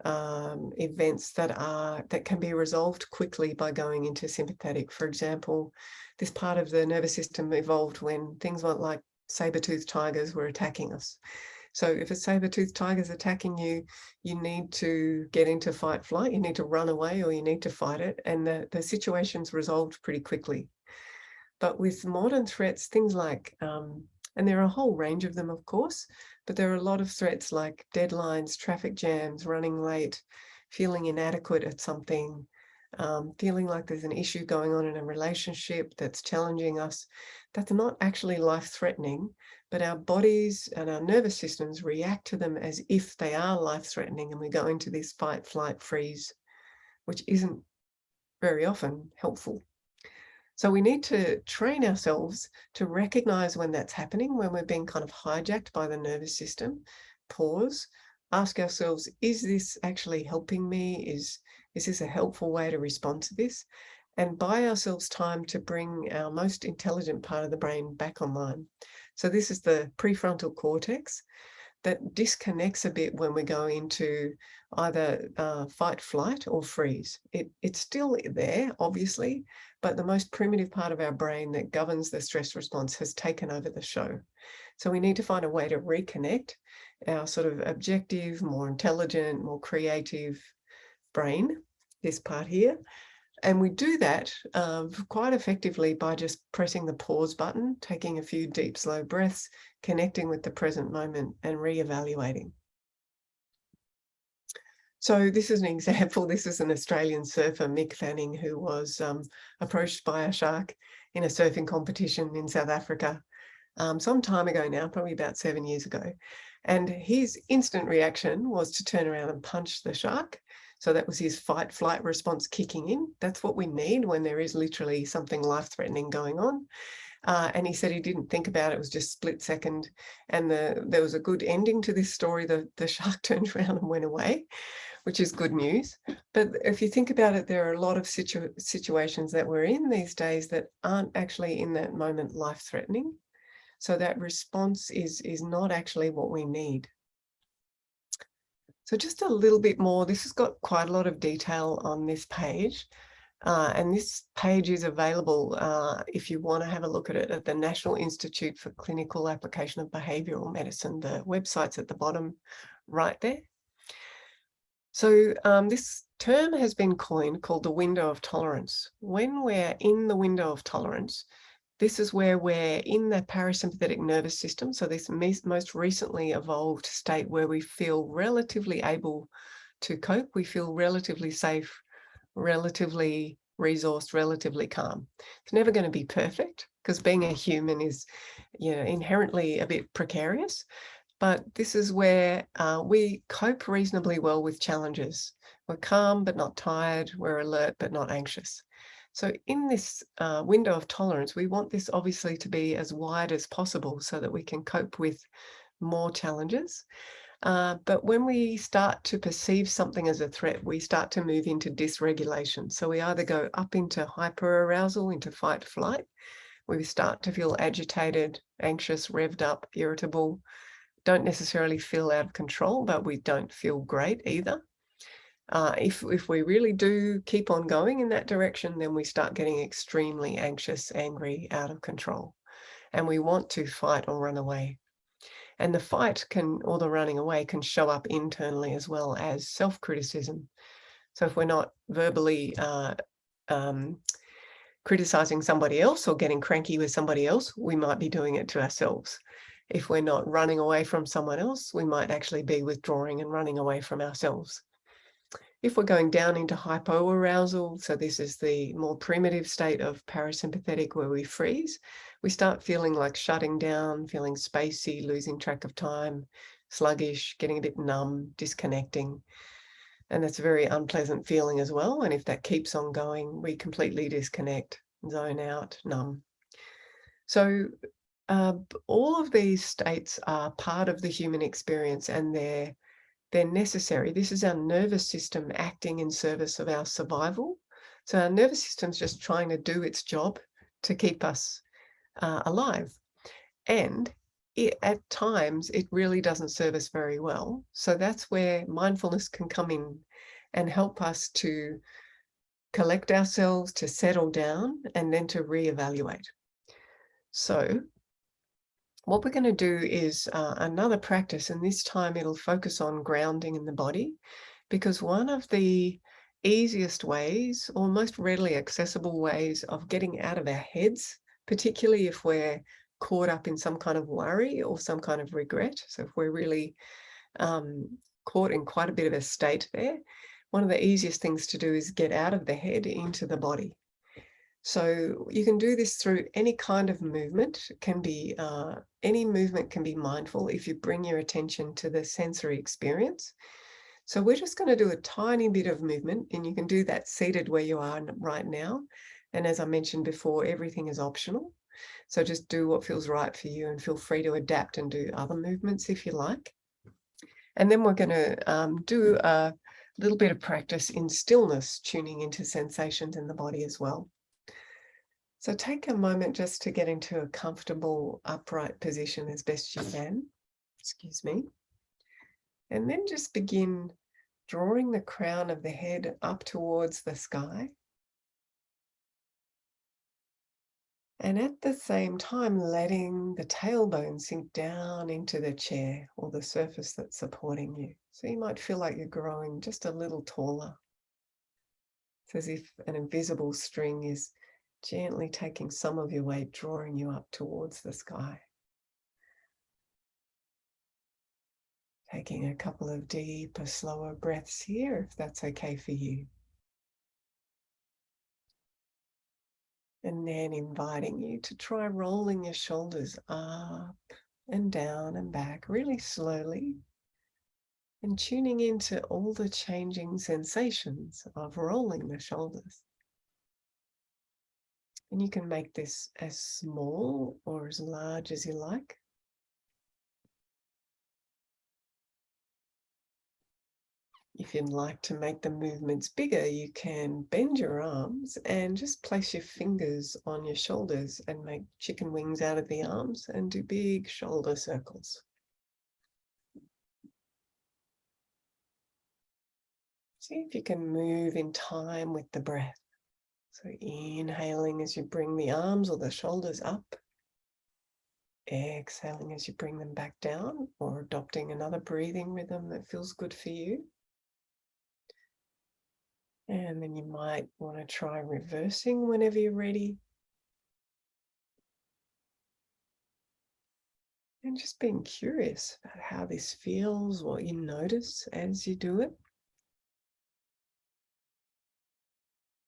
events that can be resolved quickly by going into sympathetic. For example, this part of the nervous system evolved when things like saber-toothed tigers were attacking us. So if a saber-toothed tiger is attacking you, you need to get into fight flight, you need to run away, or you need to fight it, and the situation's resolved pretty quickly. But with modern threats, things like, and there are a whole range of them, of course, but there are a lot of threats like deadlines, traffic jams, running late, feeling inadequate at something, feeling like there's an issue going on in a relationship that's challenging us. That's not actually life-threatening, but our bodies and our nervous systems react to them as if they are life-threatening, and we go into this fight, flight, freeze, which isn't very often helpful. So we need to train ourselves to recognize when that's happening, when we're being kind of hijacked by the nervous system. Pause, ask ourselves, is this actually helping me? Is this a helpful way to respond to this? And buy ourselves time to bring our most intelligent part of the brain back online. So this is the prefrontal cortex that disconnects a bit when we go into either fight, flight, or freeze. It's still there, obviously, but the most primitive part of our brain that governs the stress response has taken over the show. So we need to find a way to reconnect our sort of objective, more intelligent, more creative brain, this part here. And we do that quite effectively by just pressing the pause button, taking a few deep, slow breaths, connecting with the present moment, and reevaluating. So this is an example. This is an Australian surfer, Mick Fanning, who was approached by a shark in a surfing competition in South Africa some time ago now, probably about 7 years ago. And his instant reaction was to turn around and punch the shark. So that was his fight flight response kicking in. That's what we need when there is literally something life-threatening going on. And he said he didn't think about it. It was just split second. And there was a good ending to this story. The shark turned around and went away, which is good news. But if you think about it, there are a lot of situations that we're in these days that aren't actually in that moment life-threatening. So that response is not actually what we need. So just a little bit more. This has got quite a lot of detail on this page. And this page is available if you want to have a look at it at the National Institute for Clinical Application of Behavioural Medicine. The website's at the bottom right there. So this term has been coined called the window of tolerance. When we're in the window of tolerance, this is where we're in the parasympathetic nervous system. So this most recently evolved state where we feel relatively able to cope. We feel relatively safe, relatively resourced, relatively calm. It's never going to be perfect because being a human is, inherently a bit precarious. But this is where we cope reasonably well with challenges. We're calm but not tired. We're alert but not anxious. So in this window of tolerance, we want this obviously to be as wide as possible so that we can cope with more challenges. But when we start to perceive something as a threat, we start to move into dysregulation. So we either go up into hyperarousal, into fight flight, we start to feel agitated, anxious, revved up, irritable, don't necessarily feel out of control, but we don't feel great either. If we really do keep on going in that direction, then we start getting extremely anxious, angry, out of control, and we want to fight or run away. And the fight or the running away can show up internally as well as self-criticism. So if we're not verbally criticizing somebody else or getting cranky with somebody else, we might be doing it to ourselves. If we're not running away from someone else, we might actually be withdrawing and running away from ourselves. If we're going down into hypoarousal, so this is the more primitive state of parasympathetic where we freeze, we start feeling like shutting down, feeling spacey, losing track of time, sluggish, getting a bit numb, disconnecting. And that's a very unpleasant feeling as well. And if that keeps on going, we completely disconnect, zone out, numb. So all of these states are part of the human experience, and they're They're necessary. This is our nervous system acting in service of our survival. So our nervous system's just trying to do its job to keep us alive. And at times, it really doesn't serve us very well. So that's where mindfulness can come in and help us to collect ourselves, to settle down, and then to reevaluate. So what we're going to do is another practice, and this time it'll focus on grounding in the body, because one of the easiest ways, or most readily accessible ways of getting out of our heads, particularly if we're caught up in some kind of worry or some kind of regret, so if we're really caught in quite a bit of a state there, one of the easiest things to do is get out of the head into the body. So you can do this through any kind of movement. It can be any movement can be mindful if you bring your attention to the sensory experience. So we're just going to do a tiny bit of movement, and you can do that seated where you are right now. And as I mentioned before, everything is optional. So just do what feels right for you, and feel free to adapt and do other movements if you like. And then we're going to do a little bit of practice in stillness, tuning into sensations in the body as well. So take a moment just to get into a comfortable upright position as best you can. Excuse me. And then just begin drawing the crown of the head up towards the sky. And at the same time, letting the tailbone sink down into the chair or the surface that's supporting you. So you might feel like you're growing just a little taller. It's as if an invisible string is gently taking some of your weight, drawing you up towards the sky. Taking a couple of deeper, slower breaths here, if that's okay for you. And then inviting you to try rolling your shoulders up and down and back really slowly, and tuning into all the changing sensations of rolling the shoulders. And you can make this as small or as large as you like. If you'd like to make the movements bigger, you can bend your arms and just place your fingers on your shoulders and make chicken wings out of the arms and do big shoulder circles. See if you can move in time with the breath. So inhaling as you bring the arms or the shoulders up. Exhaling as you bring them back down, or adopting another breathing rhythm that feels good for you. And then you might want to try reversing whenever you're ready. And just being curious about how this feels, what you notice as you do it.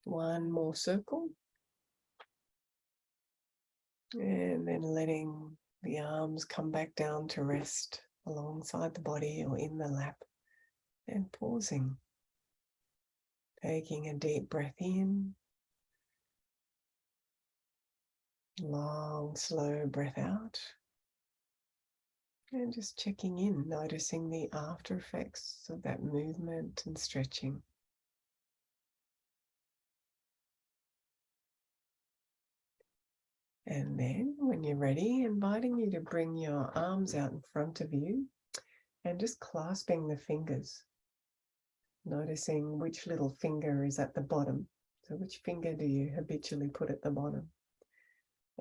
One more circle. And then letting the arms come back down to rest alongside the body or in the lap. And pausing. Taking a deep breath in. Long, slow breath out. And just checking in, noticing the after effects of that movement and stretching. And then when you're ready, inviting you to bring your arms out in front of you and just clasping the fingers. Noticing which little finger is at the bottom. So which finger do you habitually put at the bottom?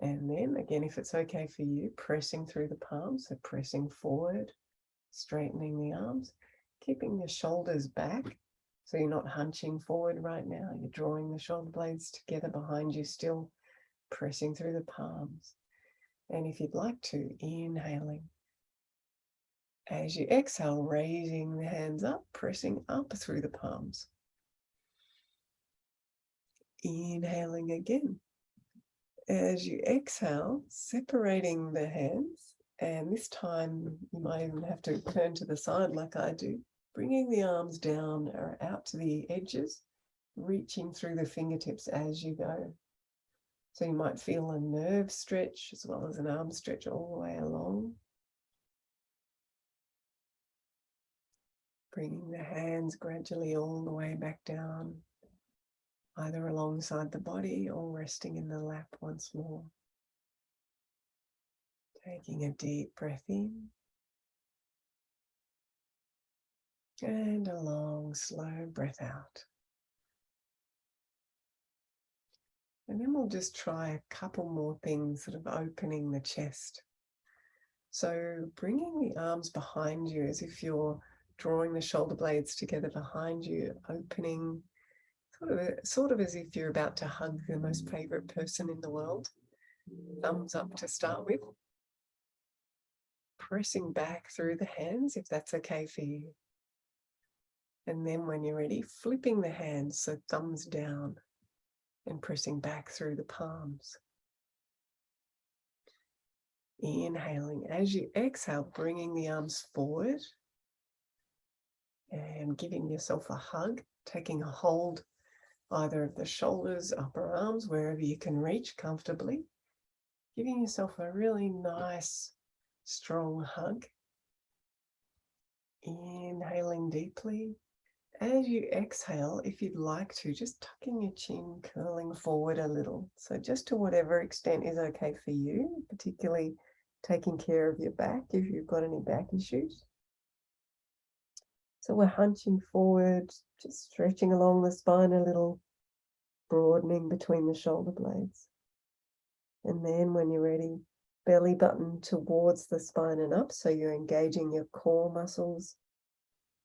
And then again, if it's okay for you, pressing through the palms, so pressing forward, straightening the arms, keeping your shoulders back. So you're not hunching forward right now. You're drawing the shoulder blades together behind you, still pressing through the palms. And if you'd like to, inhaling. As you exhale, raising the hands up, pressing up through the palms. Inhaling again. As you exhale, separating the hands, and this time you might even have to turn to the side like I do, bringing the arms down or out to the edges, reaching through the fingertips as you go. So you might feel a nerve stretch as well as an arm stretch all the way along. Bringing the hands gradually all the way back down, either alongside the body or resting in the lap once more. Taking a deep breath in and a long, slow breath out. And then we'll just try a couple more things, sort of opening the chest. So bringing the arms behind you as if you're drawing the shoulder blades together behind you, opening sort of as if you're about to hug the most favorite person in the world. Thumbs up to start with. Pressing back through the hands if that's okay for you. And then when you're ready, flipping the hands, so thumbs down and pressing back through the palms. Inhaling. As you exhale, bringing the arms forward and giving yourself a hug, taking a hold either of the shoulders, upper arms, wherever you can reach comfortably. Giving yourself a really nice, strong hug. Inhaling deeply. As you exhale, if you'd like to, just tucking your chin, curling forward a little. So just to whatever extent is okay for you, particularly taking care of your back if you've got any back issues. So we're hunching forward, just stretching along the spine a little, broadening between the shoulder blades. And then when you're ready, belly button towards the spine and up, so you're engaging your core muscles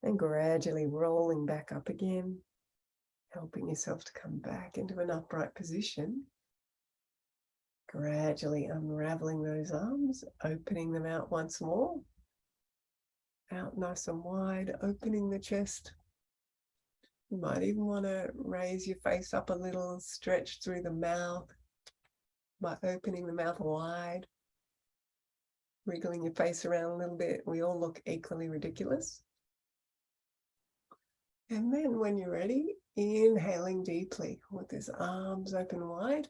and gradually rolling back up again, helping yourself to come back into an upright position. Gradually unraveling those arms, opening them out once more. Out nice and wide, opening the chest. You might even want to raise your face up a little, stretch through the mouth by opening the mouth wide, wriggling your face around a little bit. We all look equally ridiculous. And then when you're ready, inhaling deeply with those arms open wide.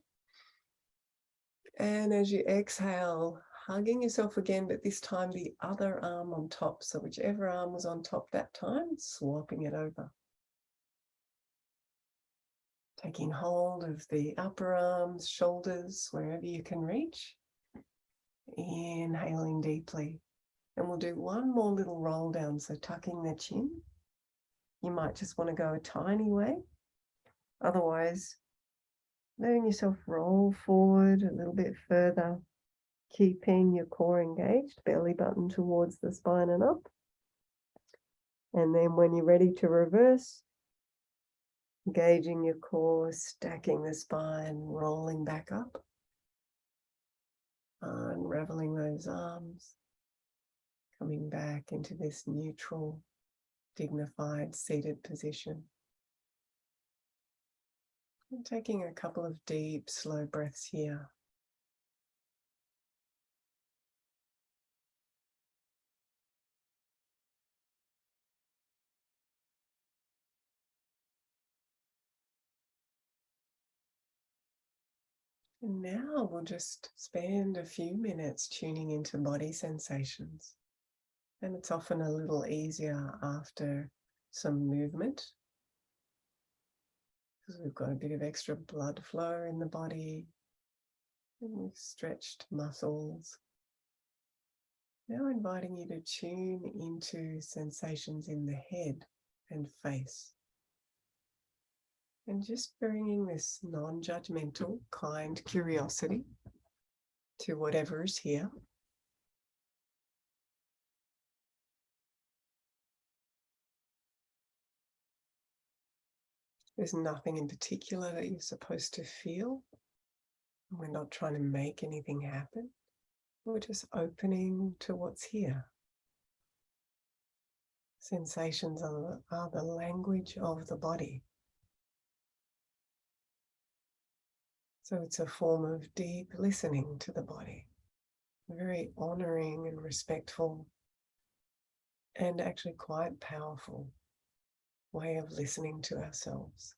And as you exhale, hugging yourself again, but this time the other arm on top. So whichever arm was on top that time, swapping it over. Taking hold of the upper arms, shoulders, wherever you can reach. Inhaling deeply. And we'll do one more little roll down, so tucking the chin. You might just want to go a tiny way. Otherwise, letting yourself roll forward a little bit further, keeping your core engaged, belly button towards the spine and up. And then when you're ready to reverse, engaging your core, stacking the spine, rolling back up, unraveling those arms, coming back into this neutral, dignified, seated position. And taking a couple of deep, slow breaths here. And now we'll just spend a few minutes tuning into body sensations. And it's often a little easier after some movement, because we've got a bit of extra blood flow in the body and we've stretched muscles. Now inviting you to tune into sensations in the head and face. And just bringing this non-judgmental, kind curiosity to whatever is here. There's nothing in particular that you're supposed to feel. We're not trying to make anything happen. We're just opening to what's here. Sensations are the language of the body. So it's a form of deep listening to the body, very honoring and respectful, and actually quite powerful way of listening to ourselves.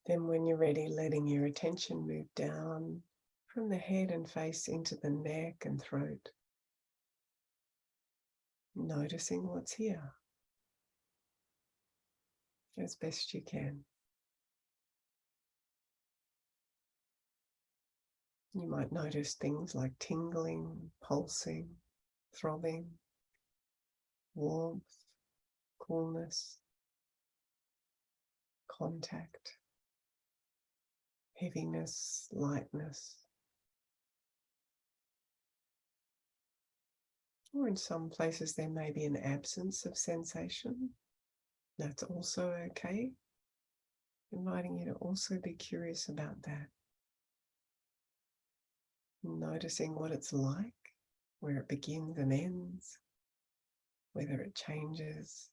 Then when you're ready, letting your attention move down from the head and face into the neck and throat. Noticing what's here as best you can. You might notice things like tingling, pulsing, throbbing, warmth, coolness, contact, heaviness, lightness. Or in some places there may be an absence of sensation. That's also okay. Inviting you to also be curious about that. Noticing what it's like, where it begins and ends, whether it changes.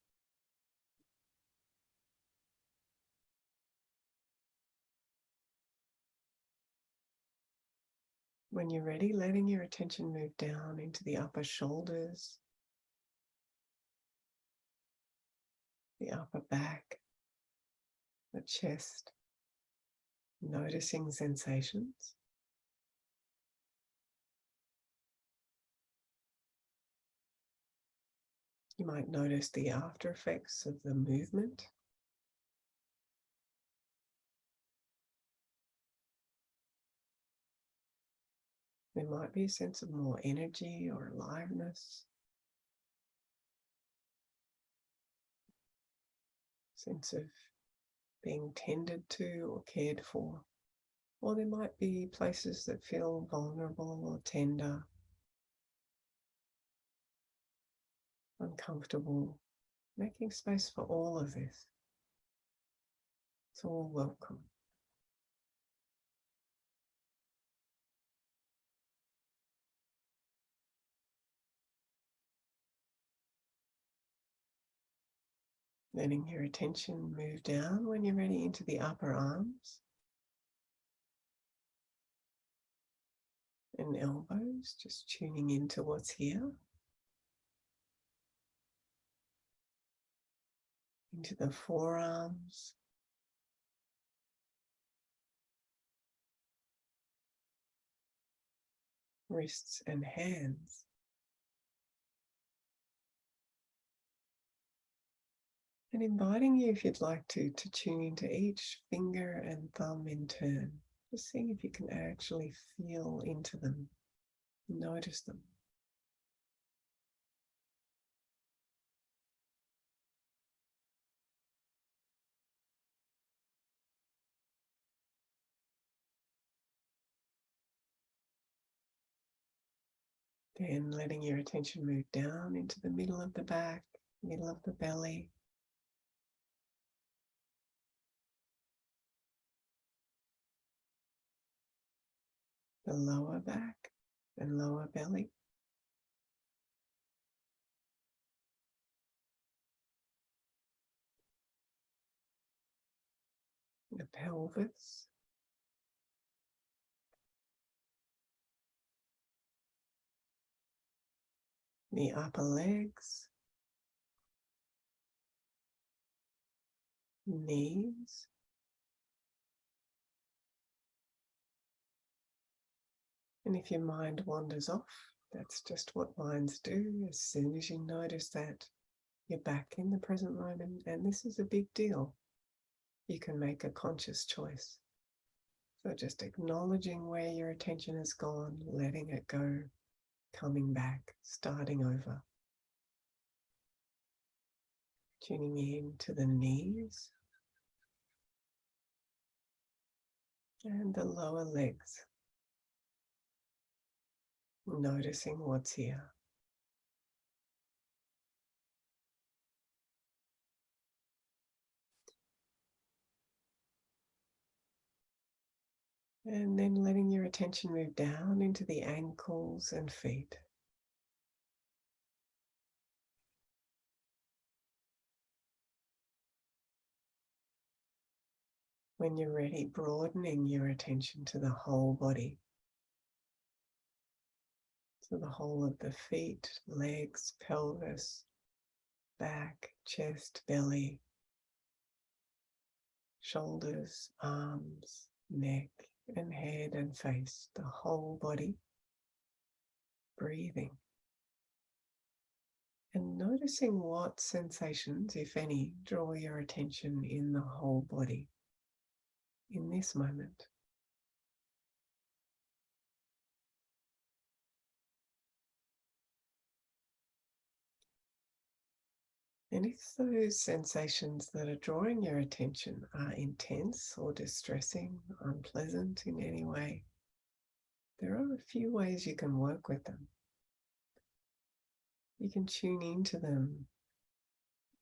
When you're ready, letting your attention move down into the upper shoulders, the upper back, the chest, noticing sensations. You might notice the after effects of the movement. There might be a sense of more energy or aliveness, sense of being tended to or cared for. Or there might be places that feel vulnerable or tender, uncomfortable, making space for all of this. It's all welcome. Letting your attention move down when you're ready into the upper arms and elbows, just tuning into what's here. Into the forearms, wrists and hands. And inviting you, if you'd like to tune into each finger and thumb in turn. Just seeing if you can actually feel into them, notice them. Then letting your attention move down into the middle of the back, middle of the belly. The lower back and lower belly. The pelvis. The upper legs. Knees. And if your mind wanders off, that's just what minds do. As soon as you notice that, you're back in the present moment, and this is a big deal. You can make a conscious choice. So just acknowledging where your attention has gone, letting it go, coming back, starting over. Tuning in to the knees and the lower legs. Noticing what's here. And then letting your attention move down into the ankles and feet. When you're ready, broadening your attention to the whole body. To the whole of the feet, legs, pelvis, back, chest, belly, shoulders, arms, neck, and head and face, the whole body, breathing. And noticing what sensations, if any, draw your attention in the whole body in this moment. And if those sensations that are drawing your attention are intense or distressing, unpleasant in any way, there are a few ways you can work with them. You can tune into them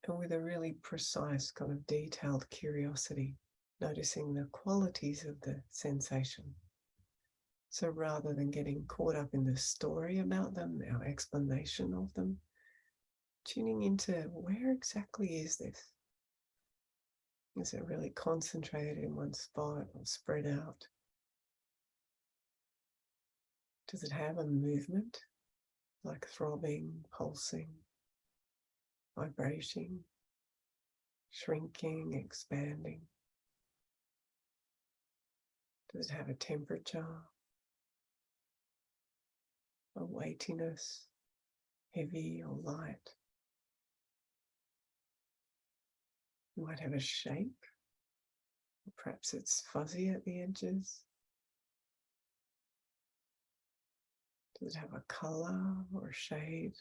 and with a really precise kind of detailed curiosity, noticing the qualities of the sensation. So rather than getting caught up in the story about them, our explanation of them, tuning into where exactly is this? Is it really concentrated in one spot or spread out? Does it have a movement like throbbing, pulsing, vibrating, shrinking, expanding? Does it have a temperature, a weightiness, heavy or light? It might have a shape, or perhaps it's fuzzy at the edges. Does it have a color or a shade?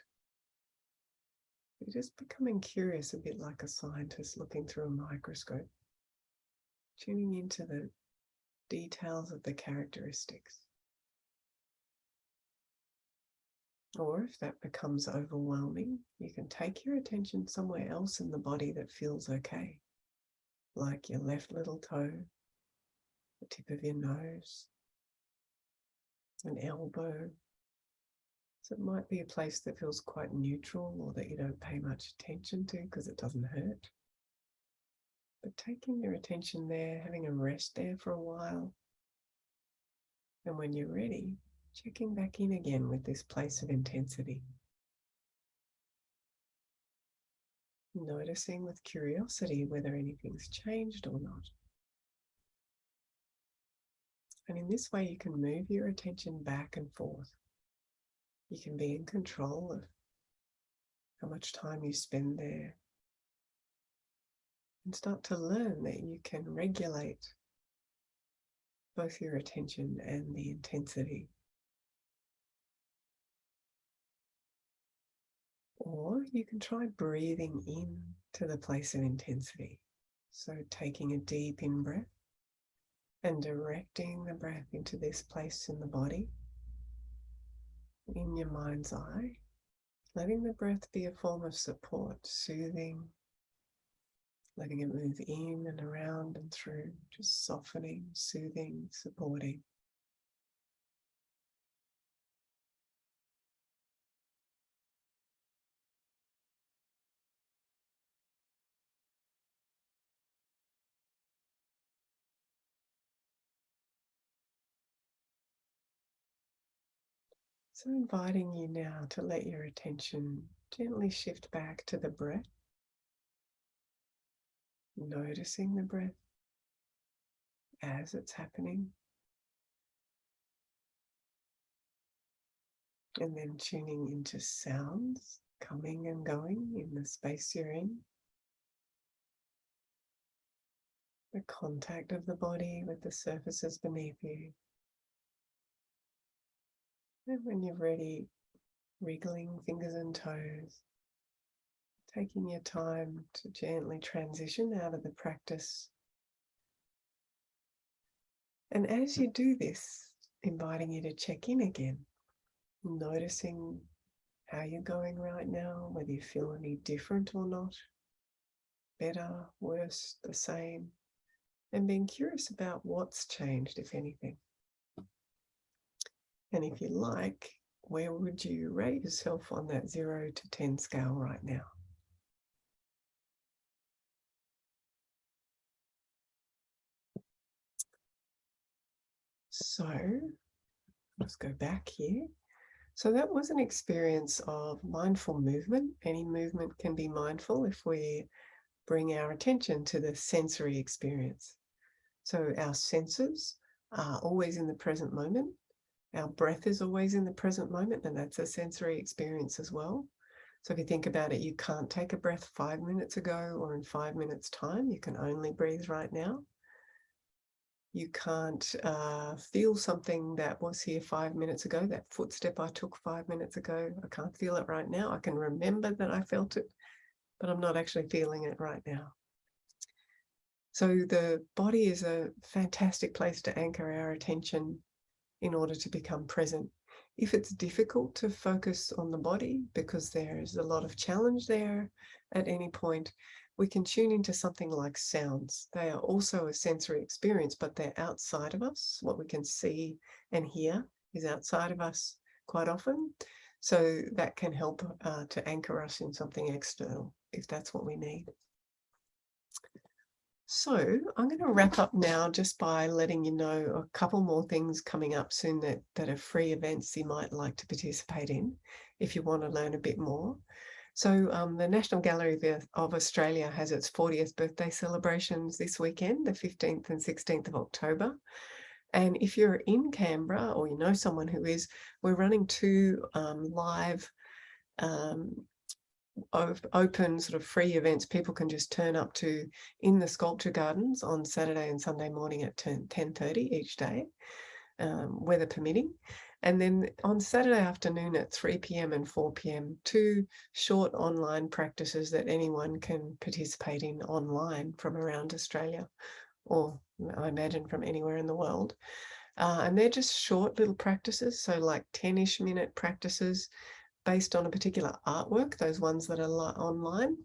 You're just becoming curious, a bit like a scientist looking through a microscope, tuning into the details of the characteristics. Or if that becomes overwhelming, you can take your attention somewhere else in the body that feels okay, like your left little toe, the tip of your nose, an elbow. So it might be a place that feels quite neutral or that you don't pay much attention to because it doesn't hurt. But taking your attention there, having a rest there for a while, and when you're ready, checking back in again with this place of intensity. Noticing with curiosity whether anything's changed or not. And in this way, you can move your attention back and forth. You can be in control of how much time you spend there and start to learn that you can regulate both your attention and the intensity. Or you can try breathing in to the place of intensity. So taking a deep in-breath and directing the breath into this place in the body, in your mind's eye, letting the breath be a form of support, soothing, letting it move in and around and through, just softening, soothing, supporting. So inviting you now to let your attention gently shift back to the breath, noticing the breath as it's happening, and then tuning into sounds coming and going in the space you're in, the contact of the body with the surfaces beneath you. And when you're ready, wriggling fingers and toes, taking your time to gently transition out of the practice. And as you do this, inviting you to check in again, noticing how you're going right now, whether you feel any different or not, better, worse, the same, and being curious about what's changed, if anything. And if you like, where would you rate yourself on that 0 to 10 scale right now? So let's go back here. So that was an experience of mindful movement. Any movement can be mindful if we're bring our attention to the sensory experience. So our senses are always in the present moment. Our breath is always in the present moment, and that's a sensory experience as well. So if you think about it, you can't take a breath 5 minutes ago or in 5 minutes' time. You can only breathe right now. You can't feel something that was here 5 minutes ago, that footstep I took 5 minutes ago. I can't feel it right now. I can remember that I felt it, but I'm not actually feeling it right now. So the body is a fantastic place to anchor our attention in order to become present. If it's difficult to focus on the body because there's a lot of challenge there at any point, we can tune into something like sounds. They are also a sensory experience, but they're outside of us. What we can see and hear is outside of us quite often. So that can help to anchor us in something external if that's what we need. So I'm going to wrap up now just by letting you know a couple more things coming up soon that are free events you might like to participate in if you want to learn a bit more. So the National Gallery of Australia has its 40th birthday celebrations this weekend, the 15th and 16th of October. And if you're in Canberra or you know someone who is, we're running 2 live open sort of free events people can just turn up to in the sculpture gardens on Saturday and Sunday morning at 10:30 each day, weather permitting. And then on Saturday afternoon at 3 p.m. and 4 p.m, 2 short online practices that anyone can participate in online from around Australia, or I imagine from anywhere in the world. And they're just short little practices, so like 10-ish minute practices based on a particular artwork, those ones that are online,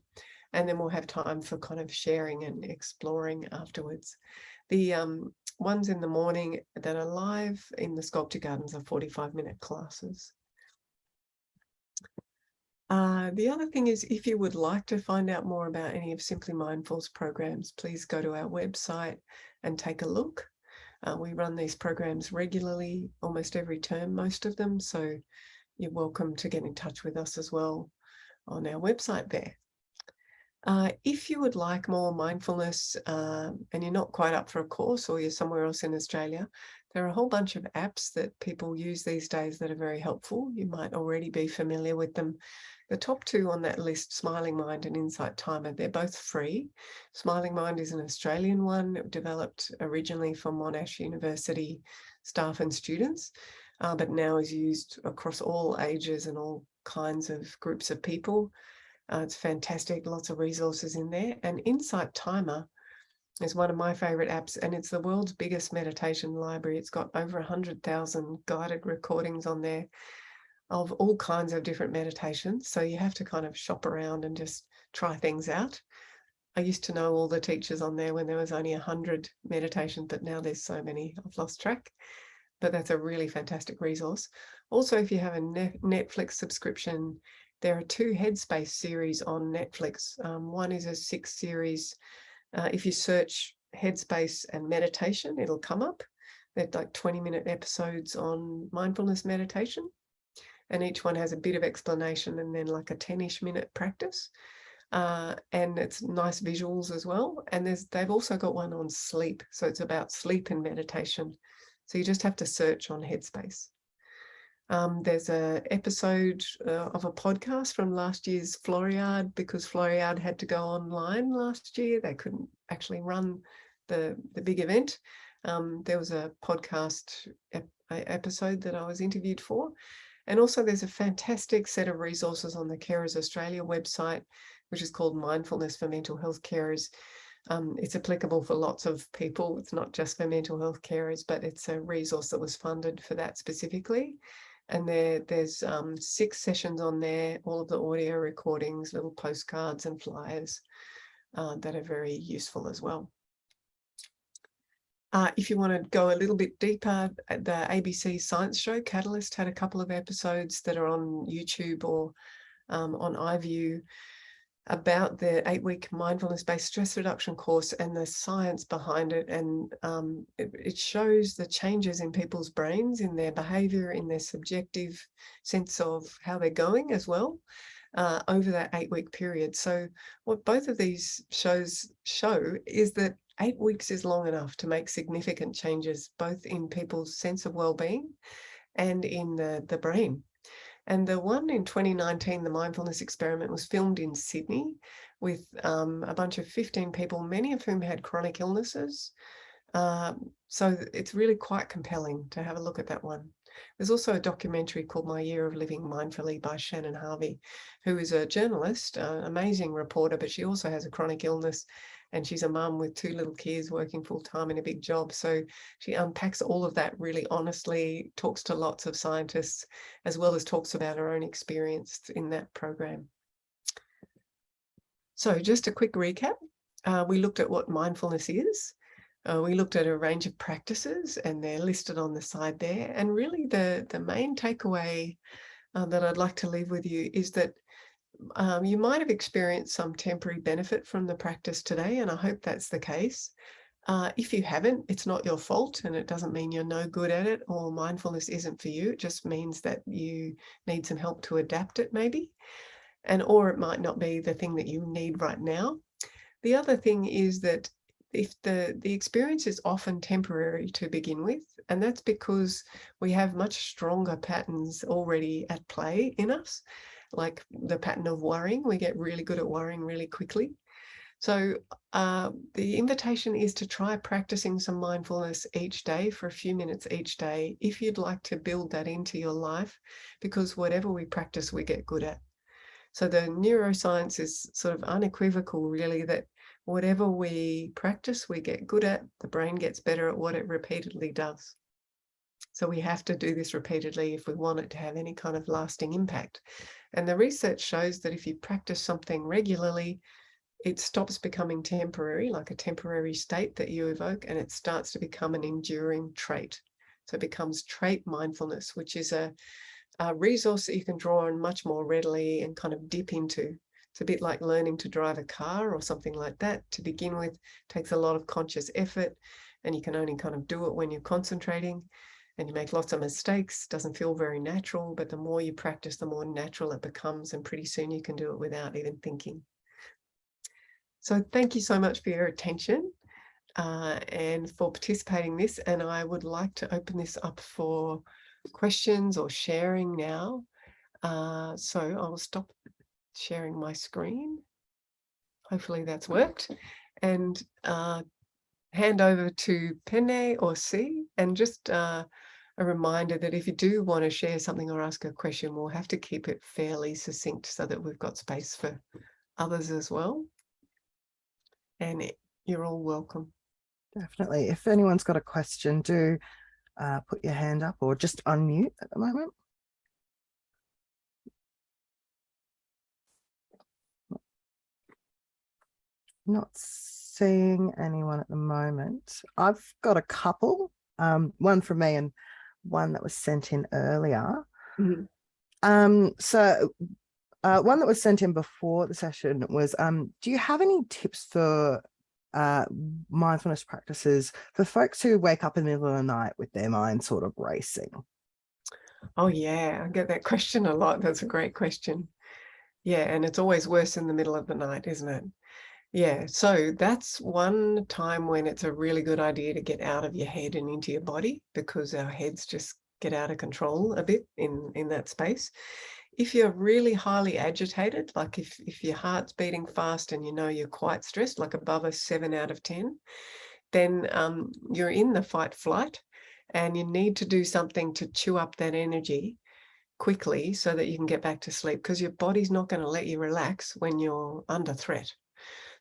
and then we'll have time for kind of sharing and exploring afterwards. The ones in the morning that are live in the sculpture gardens are 45-minute classes. The other thing is, if you would like to find out more about any of Simply Mindful's programs, please go to our website and take a look. We run these programs regularly, almost every term, most of them, so you're welcome to get in touch with us as well on our website there. If you would like more mindfulness and you're not quite up for a course, or you're somewhere else in Australia, there are a whole bunch of apps that people use these days that are very helpful. You might already be familiar with them. The top 2 on that list, Smiling Mind and Insight Timer, they're both free. Smiling Mind is an Australian one, developed originally for Monash University staff and students, but now is used across all ages and all kinds of groups of people. It's fantastic, lots of resources in there. And Insight Timer is one of my favorite apps, and it's the world's biggest meditation library. It's got over 100,000 guided recordings on there of all kinds of different meditations. So you have to kind of shop around and just try things out. I used to know all the teachers on there when there was only 100 meditations, but now there's so many, I've lost track. But that's a really fantastic resource. Also, if you have a Netflix subscription, there are 2 Headspace series on Netflix. One is a 6 series. If you search Headspace and meditation, it'll come up. They're like 20-minute episodes on mindfulness meditation. And each one has a bit of explanation and then like a 10-ish minute practice. And it's nice visuals as well. And they've also got one on sleep. So it's about sleep and meditation. So you just have to search on Headspace. There's an episode of a podcast from last year's Floriade, because Floriade had to go online last year. They couldn't actually run the big event. There was a podcast episode that I was interviewed for. And also there's a fantastic set of resources on the Carers Australia website, which is called Mindfulness for Mental Health Carers. It's applicable for lots of people. It's not just for mental health carers, but it's a resource that was funded for that specifically. And there's 6 sessions on there, all of the audio recordings, little postcards and flyers that are very useful as well. If you want to go a little bit deeper, the ABC Science Show, Catalyst, had a couple of episodes that are on YouTube or on iView about the 8-week mindfulness-based stress reduction course and the science behind it. And it shows the changes in people's brains, in their behavior, in their subjective sense of how they're going as well. over that 8-week period. So what both of these shows show is that 8 weeks is long enough to make significant changes, both in people's sense of well-being and in the brain. And the one in 2019, the Mindfulness Experiment, was filmed in Sydney with a bunch of 15 people, many of whom had chronic illnesses. So it's really quite compelling to have a look at that one. There's also a documentary called My Year of Living Mindfully by Shannon Harvey, who is a journalist, amazing reporter, but she also has a chronic illness, and she's a mum with 2 little kids working full-time in a big job. So she unpacks all of that really honestly, talks to lots of scientists, as well as talks about her own experience in that program. So just a quick recap. We looked at what mindfulness is. We looked at a range of practices, and they're listed on the side there. And really the main takeaway that I'd like to leave with you is that you might have experienced some temporary benefit from the practice today, and I hope that's the case. If you haven't, it's not your fault, and it doesn't mean you're no good at it or mindfulness isn't for you. It just means that you need some help to adapt it maybe, or it might not be the thing that you need right now. The other thing is that if the experience is often temporary to begin with, and that's because we have much stronger patterns already at play in us, like the pattern of worrying. We get really good at worrying really quickly. So the invitation is to try practicing some mindfulness each day for a few minutes each day, if you'd like to build that into your life, because whatever we practice, we get good at. So the neuroscience is sort of unequivocal, really, that whatever we practice, we get good at. The brain gets better at what it repeatedly does. So we have to do this repeatedly if we want it to have any kind of lasting impact. And the research shows that if you practice something regularly, it stops becoming temporary, like a temporary state that you evoke, and it starts to become an enduring trait. So it becomes trait mindfulness, which is a resource that you can draw on much more readily and kind of dip into. It's a bit like learning to drive a car or something like that. To begin with, it takes a lot of conscious effort, and you can only kind of do it when you're concentrating, and you make lots of mistakes. It doesn't feel very natural, but the more you practice, the more natural it becomes, and pretty soon you can do it without even thinking. So thank you so much for your attention and for participating in this. And I would like to open this up for questions or sharing now. So I'll stop sharing my screen. Hopefully that's worked. And hand over to Penne or C, and just a reminder that if you do want to share something or ask a question, we'll have to keep it fairly succinct so that we've got space for others as well. And you're all welcome. Definitely. If anyone's got a question, do put your hand up or just unmute at the moment. Not seeing anyone at the moment. I've got a couple, one from me and one that was sent in earlier. Mm-hmm. So one that was sent in before the session was, do you have any tips for mindfulness practices for folks who wake up in the middle of the night with their mind sort of racing? Oh yeah, I get that question a lot. That's a great question. Yeah, and it's always worse in the middle of the night, isn't it? Yeah, so that's one time when it's a really good idea to get out of your head and into your body, because our heads just get out of control a bit in that space. If you're really highly agitated, like if your heart's beating fast and you know you're quite stressed, like above a 7 out of 10, then you're in the fight flight, and you need to do something to chew up that energy quickly so that you can get back to sleep, because your body's not going to let you relax when you're under threat.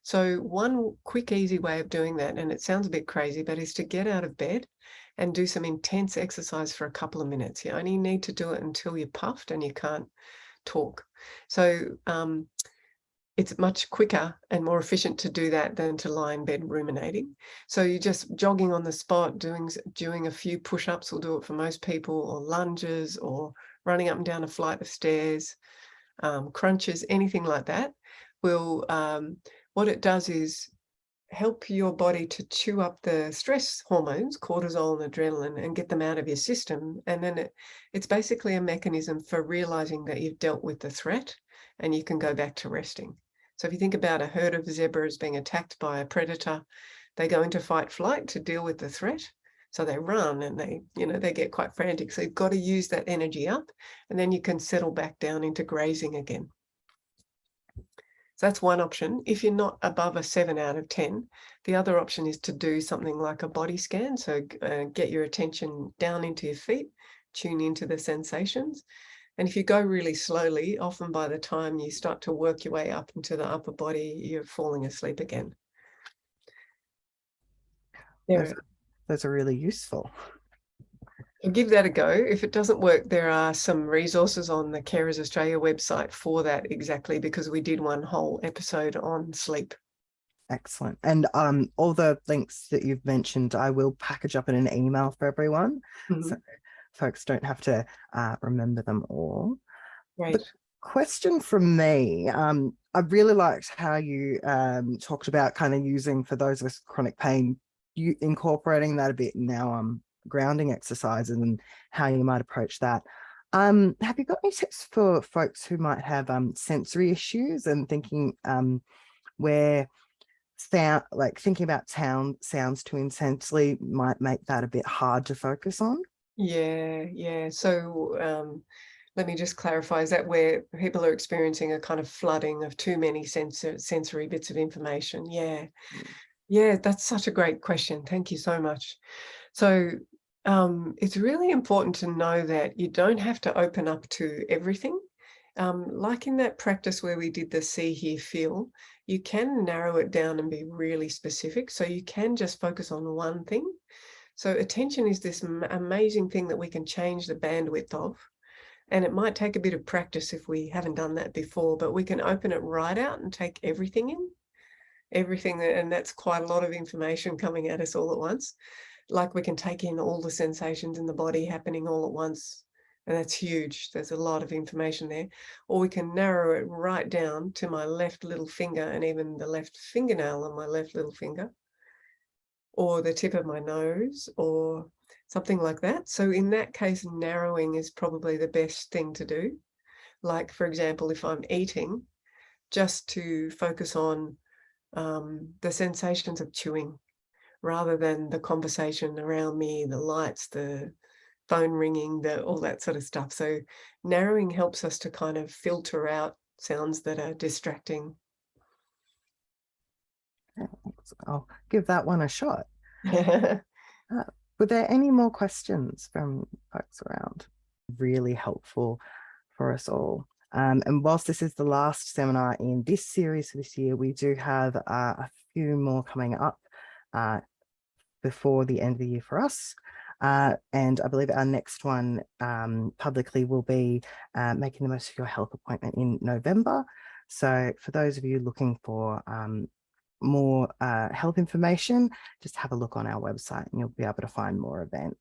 So one quick, easy way of doing that, and it sounds a bit crazy, but is to get out of bed and do some intense exercise for a couple of minutes. You only need to do it until you're puffed and you can't talk. So it's much quicker and more efficient to do that than to lie in bed ruminating. So you're just jogging on the spot, doing a few push-ups will do it for most people, or lunges, or running up and down a flight of stairs, crunches, anything like that will, what it does is help your body to chew up the stress hormones, cortisol and adrenaline, and get them out of your system. And then it's basically a mechanism for realizing that you've dealt with the threat and you can go back to resting. So if you think about a herd of zebras being attacked by a predator, they go into fight flight to deal with the threat. So they run and they get quite frantic. So you've got to use that energy up, and then you can settle back down into grazing again. So that's one option. If you're not above a 7 out of 10, the other option is to do something like a body scan. So get your attention down into your feet, tune into the sensations. And if you go really slowly, often by the time you start to work your way up into the upper body, you're falling asleep again. Those are really useful. Give that a go. If it doesn't work, there are some resources on the Carers Australia website for that, exactly, because we did one whole episode on sleep. Excellent. And all the links that you've mentioned, I will package up in an email for everyone. Mm-hmm. So folks don't have to remember them all. Right. The question from me, I really liked how you talked about kind of using, for those of us with chronic pain, you incorporating that a bit now, grounding exercises and how you might approach that. Have you got any tips for folks who might have sensory issues and thinking where sound, like thinking about sounds too intensely might make that a bit hard to focus on? Yeah. So let me just clarify, is that where people are experiencing a kind of flooding of too many sensory bits of information? Yeah, that's such a great question. Thank you so much. So it's really important to know that you don't have to open up to everything. Like in that practice where we did the see, hear, feel, you can narrow it down and be really specific. So you can just focus on one thing. So attention is this amazing thing that we can change the bandwidth of. And it might take a bit of practice if we haven't done that before, but we can open it right out and take everything in. And that's quite a lot of information coming at us all at once. Like we can take in all the sensations in the body happening all at once. And that's huge. There's a lot of information there. Or we can narrow it right down to my left little finger and even the left fingernail on my left little finger, or the tip of my nose, or something like that. So in that case, narrowing is probably the best thing to do. Like, for example, if I'm eating, just to focus on the sensations of chewing, rather than the conversation around me, the lights, the phone ringing, all that sort of stuff. So narrowing helps us to kind of filter out sounds that are distracting. I'll give that one a shot. Were there any more questions from folks around? Really helpful for us all. And whilst this is the last seminar in this series for this year, we do have a few more coming up before the end of the year for us. And I believe our next one publicly will be making the most of your health appointment in November. So for those of you looking for more health information, just have a look on our website and you'll be able to find more events.